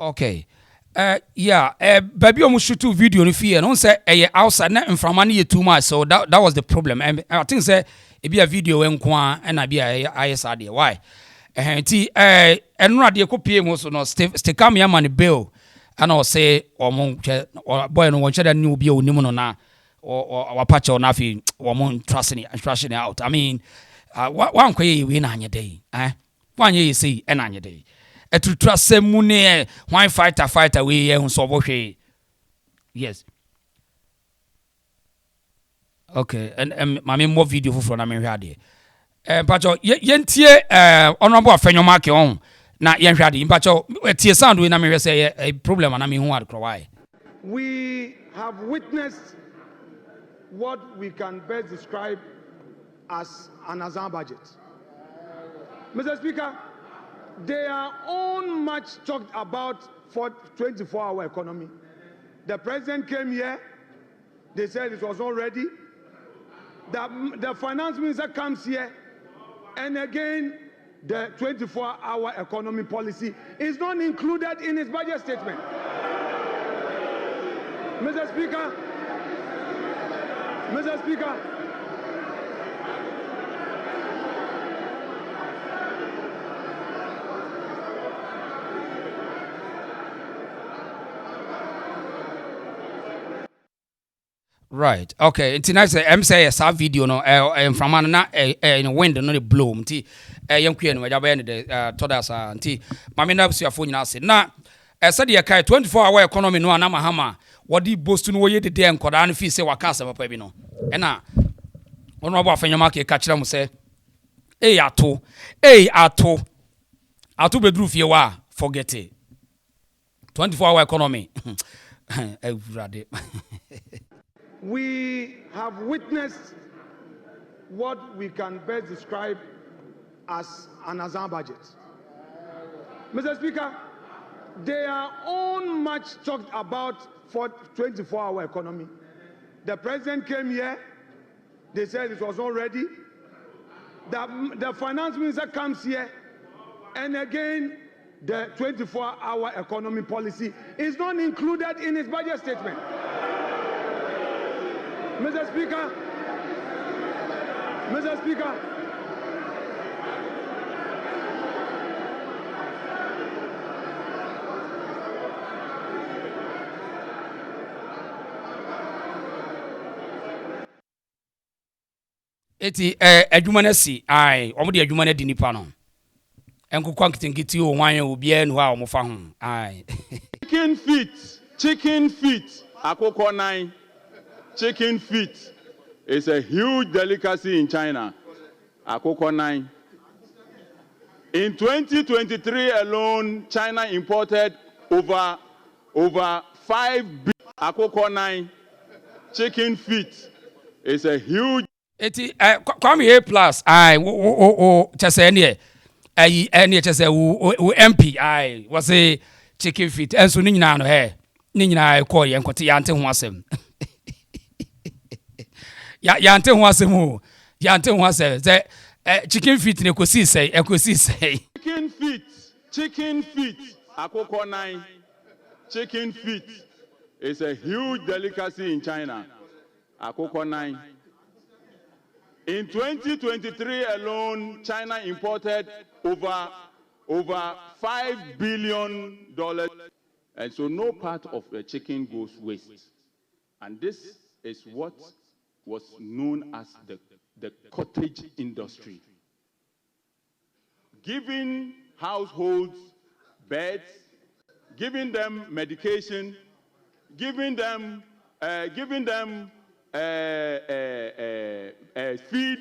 okay baby almost shoot two video no fear no say outside na inframa na too much so that was the problem and I think say it be a video enko and I be ISR there why ti enura de ko pie mo so no stick am ya man bill and I say boy no wonche that new be onim no na or patch on afi wo trashing out I mean one kwe we na anye day one ye say and anye day to trust semune why fighter we here so bohwe yes okay and my more video for na me hwa de pacho yentie honorable afenyo ke on na yen hwa de pacho tie sound we na me say a problem na me hu adkro why we have witnessed what we can best describe as an Azaa budget. Mr. Speaker, they are on much talked about for 24-hour economy. The president came here, they said it was not ready. The finance minister comes here, and again, the 24-hour economy policy is not included in his budget statement. Mr. Speaker, right okay it's nice say a video no from na in wind no the blow nti yankwe no ya ba the todas nti mame na busuafo nyina ase na said the kai 24-hour economy no na Mahama wodi boast no ye de enkoda no fi say waka ase papa bi no na ono abo afanyama ke ka kira mu say ato bedru fie wa forget it 24-hour economy everade we have witnessed what we can best describe as an Azaa budget. Mr. Speaker, they are on much talked about for 24-hour economy. The president came here, they said it was not ready. The finance minister comes here, and again, the 24-hour economy policy is not included in his budget statement. Mr. Speaker, eti adwuma na si ai omo de adwuma na di nipa no enkokwa nkitinkiti o hwan obi anu a omo fa ho ai making feet Chicken feet, akoko 9. Chicken feet is a huge delicacy in China. Akoko 9. In 2023 alone, China imported over 5 billion. Akoko 9. Chicken feet is a huge. Kwame A plus just any just MP was a chicken feet and so nina no hair nina call yan kwati yante ho asem yante ho asem say chicken feet ne kosi say chicken feet akoko 9. Chicken feet is a huge delicacy in China. Akoko 9. In 2023 alone, China imported over $5 billion, and so no part of the chicken goes waste. And this is what was known as the cottage industry. Giving households beds, giving them medication, giving them feed,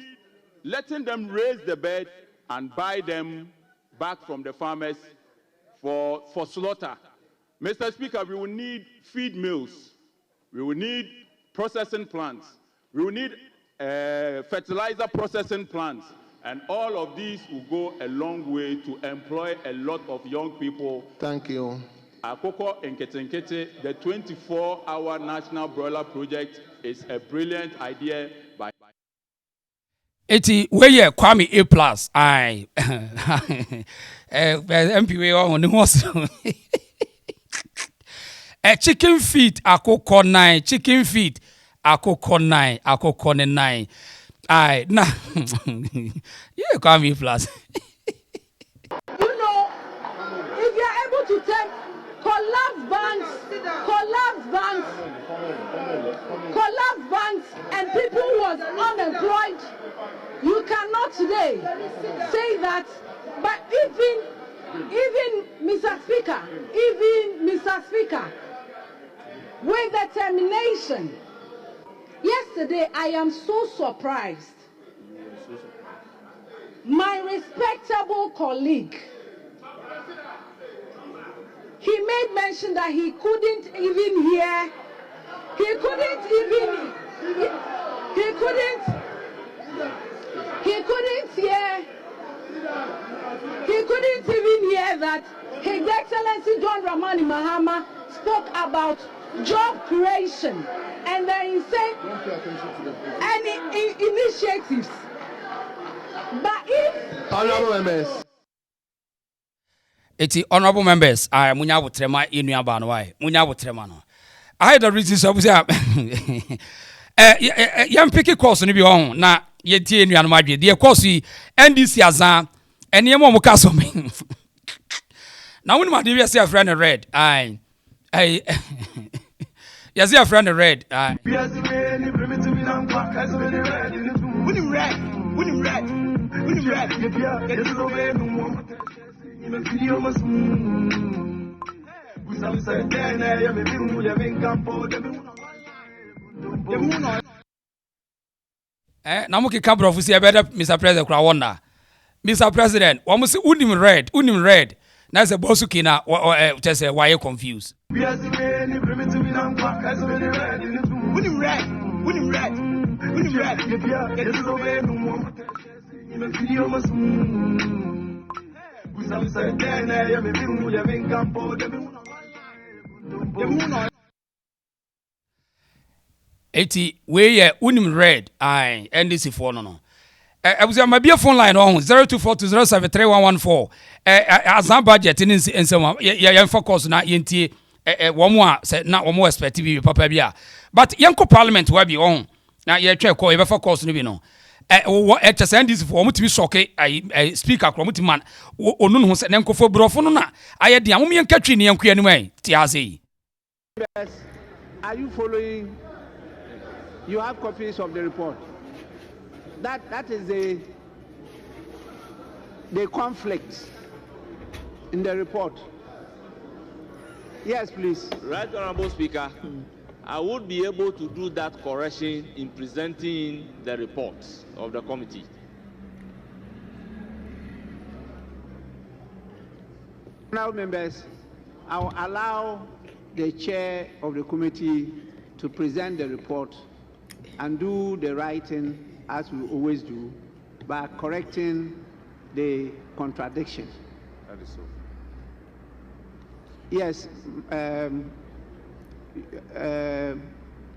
letting them raise the bed and buy them back from the farmers for slaughter. Mr. Speaker, we will need feed mills, we will need processing plants, we will need fertilizer processing plants, and all of these will go a long way to employ a lot of young people. Thank you. Akoko Nketenkete, the 24-hour national broiler project is a brilliant idea by Eti weye Kwame A plus MP we on the horse. Chicken feet akoko 9, chicken feet akoko 9, akoko 9. Na yeah, Kwame A plus. You know, if you are able to take collapse banks, and people who was unemployed, you cannot today say that. But even Mr. Speaker, with determination, yesterday I am so surprised. My respectable colleague, he made mention that he couldn't even hear. He couldn't even hear that His Excellency John Dramani Mahama spoke about job creation, and then he said any initiatives. But if honorable members, it's honorable members, I munya wutrema inu abano why munya wutrema no. I had the reasons of young picky course ni bi on na ye tie enu anoma dwe de course NDC Azaa ene mo mukaso me na wonu ma de we say a friend red I yes your friend red na muki kabro fusi ebeda Mr. President kura wona Mr. President wo say unim red na say bosuki na just say why you confused Eti we unim red NDC for no I was my beer phone line on 0242073114 Azaa budget in some ya focus na yenti one say na one expect bi papa bia but yanko parliament we be on na ye twa call e focus no bi no NDC for mutimi soke speaker kro mutiman onu no se nenkofo brofo no na aye dia mo yen katwi ne yanko anim ai ti ase. Are you following? You have copies of the report. That is the conflict in the report. Yes, please. Right, Honorable Speaker. I would be able to do that correction in presenting the report of the committee. Now, members, I will allow the chair of the committee to present the report and do the writing as we always do by correcting the contradiction. That is so. Yes.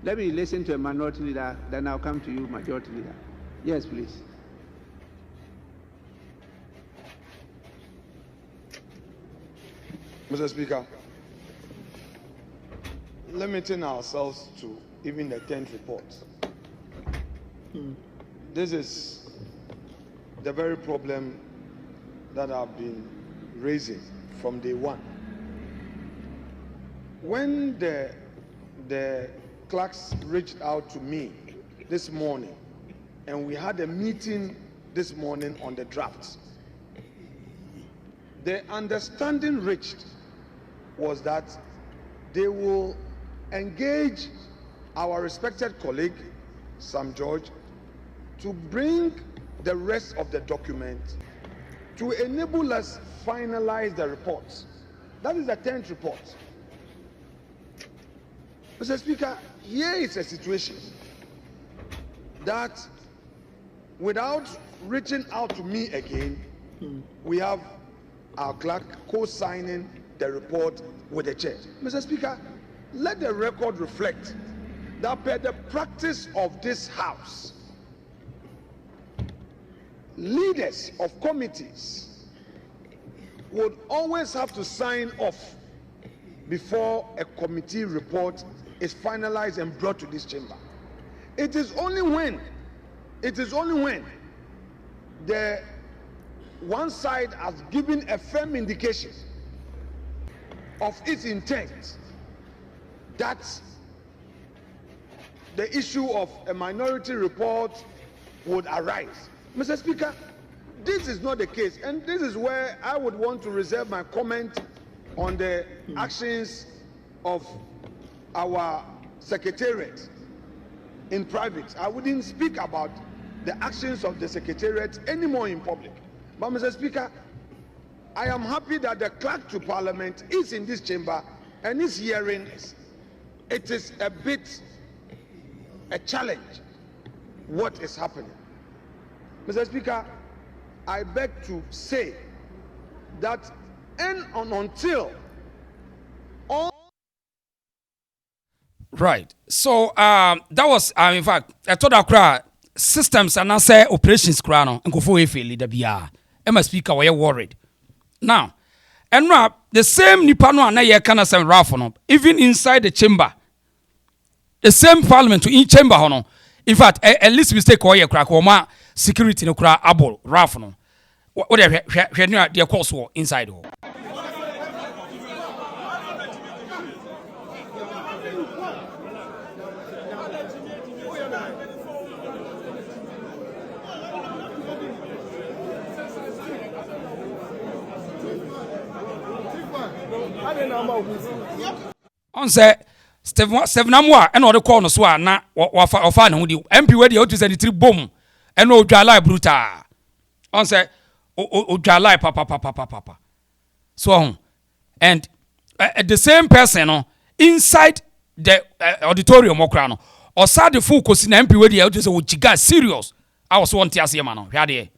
Let me listen to a minority leader, then I'll come to you, majority leader. Yes, please. Mr. Speaker, limiting ourselves to even the 10th report. This is the very problem that I've been raising from day one. When the clerks reached out to me this morning, and we had a meeting this morning on the drafts, the understanding reached was that they will engage our respected colleague, Sam George, to bring the rest of the document to enable us finalize the reports. That is the 10th report. Mr. Speaker, here is a situation that without reaching out to me again, we have our clerk co-signing the report with the chair. Mr. Speaker, let the record reflect that per the practice of this House, leaders of committees would always have to sign off before a committee report is finalized and brought to this chamber. It is only when the one side has given a firm indication of its intent that the issue of a minority report would arise. Mr. Speaker, this is not the case, and this is where I would want to reserve my comment on the actions of our secretariat in private. I wouldn't speak about the actions of the secretariat anymore in public. But Mr. Speaker, I am happy that the clerk to Parliament is in this chamber and is hearing this. It is a bit a challenge what is happening. Mr. Speaker, I beg to say that until all right. So that was in fact I told Accra systems and answer operations krano and go for a leader bia. Emma Speaker were worried. Now, and the same Nipano and I can say Rafono, even inside the chamber. The same parliament to in chamber hono. In fact, at least mistake or a crack or ma security no cra able Rafono. Whatever their course war inside. On say Stephen Amwa and other corners were not or fan with you. MP where the autos and the trip boom and no Jalai bruta. On say Jalai papa. So and the same person inside the auditorium Mokrano or sad the focus in MP where the autos would chiga serious. I was one Tias Yamano. Yadi.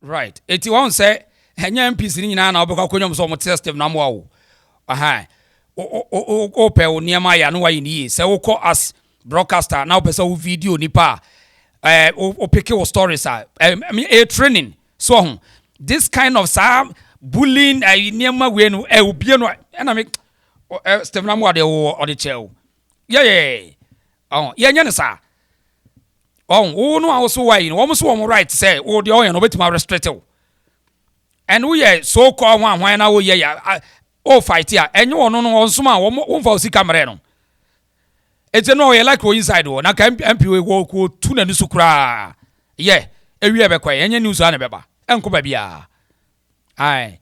Right. 81 say henya MPs ni nyina na obeka konyom so mo test na mo awo. Aha. O pe o niema ya no wa yi ni se wo ko as broadcaster na o pese wo video nipa o pick your stories I mean a training so this kind of bullying niema we no obie no na me Stephen Amwade or the chair yeah yeah sa oh no also why no almost one right say oh the oil no betima restrict and we so call one why na we yeah oh fight here enye ono no onsuma wo mfa osi camera no ete no ye like go inside wo na ka MP we go ko tu na nusu kura yeah ewie be kwa enye news na beba enko ba bia ai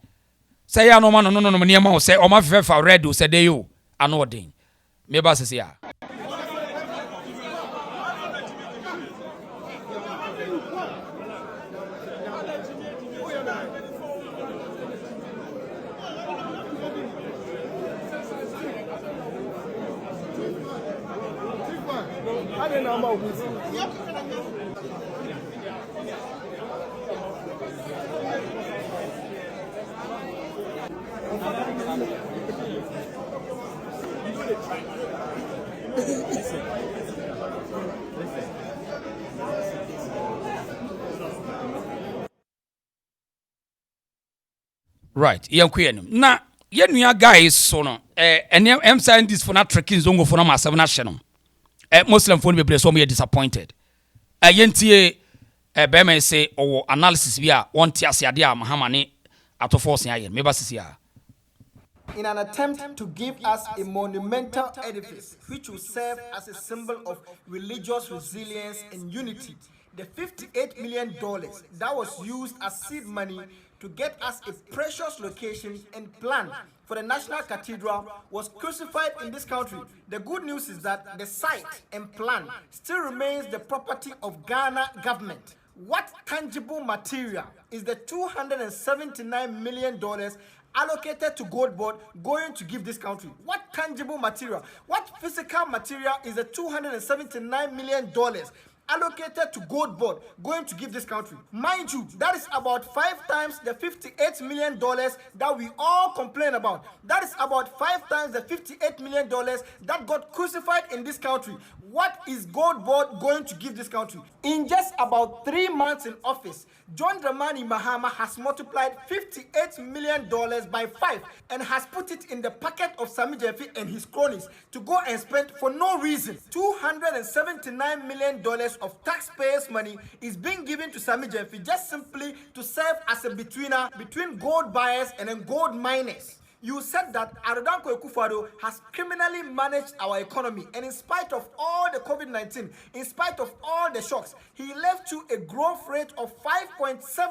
say ya no ma no niema wo say o ma fefa red wo say dey yo ano odin me ba sese ya. Right, yankuyenim. Na yenua guys so no em scientists for not tracking zongo for na masem na hye no. Muslim for be so me disappointed. Yentie be me say owo analysis bi a won tie ase ade a Mahama ne ato Forson aye. Me ba sisi a. In an attempt to give us a monumental edifice which will serve as a symbol of religious resilience and unity, the $58 million that was used as seed money to get us a precious location and plan for the National Cathedral was crucified in this country. The good news is that the site and plan still remains the property of Ghana government. What tangible material is the $279 million allocated to Gold Board going to give this country? What tangible material, what physical material is the $279 million allocated to Gold Board going to give this country? Mind you, that is about 5 times the $58 million that we all complain about. That is about 5 times the $58 million that got crucified in this country. What is Gold Board going to give this country? In just about 3 months in office, John Dramani Mahama has multiplied $58 million by 5 and has put it in the pocket of Sammy Jeffy and his cronies to go and spend for no reason. $279 million of taxpayers' money is being given to Sammy Jeffy just simply to serve as a betweener between gold buyers and then gold miners. You said that Arodanko Ekufado has criminally managed our economy, and in spite of all the COVID-19, in spite of all the shocks, he left you a growth rate of 5.7%.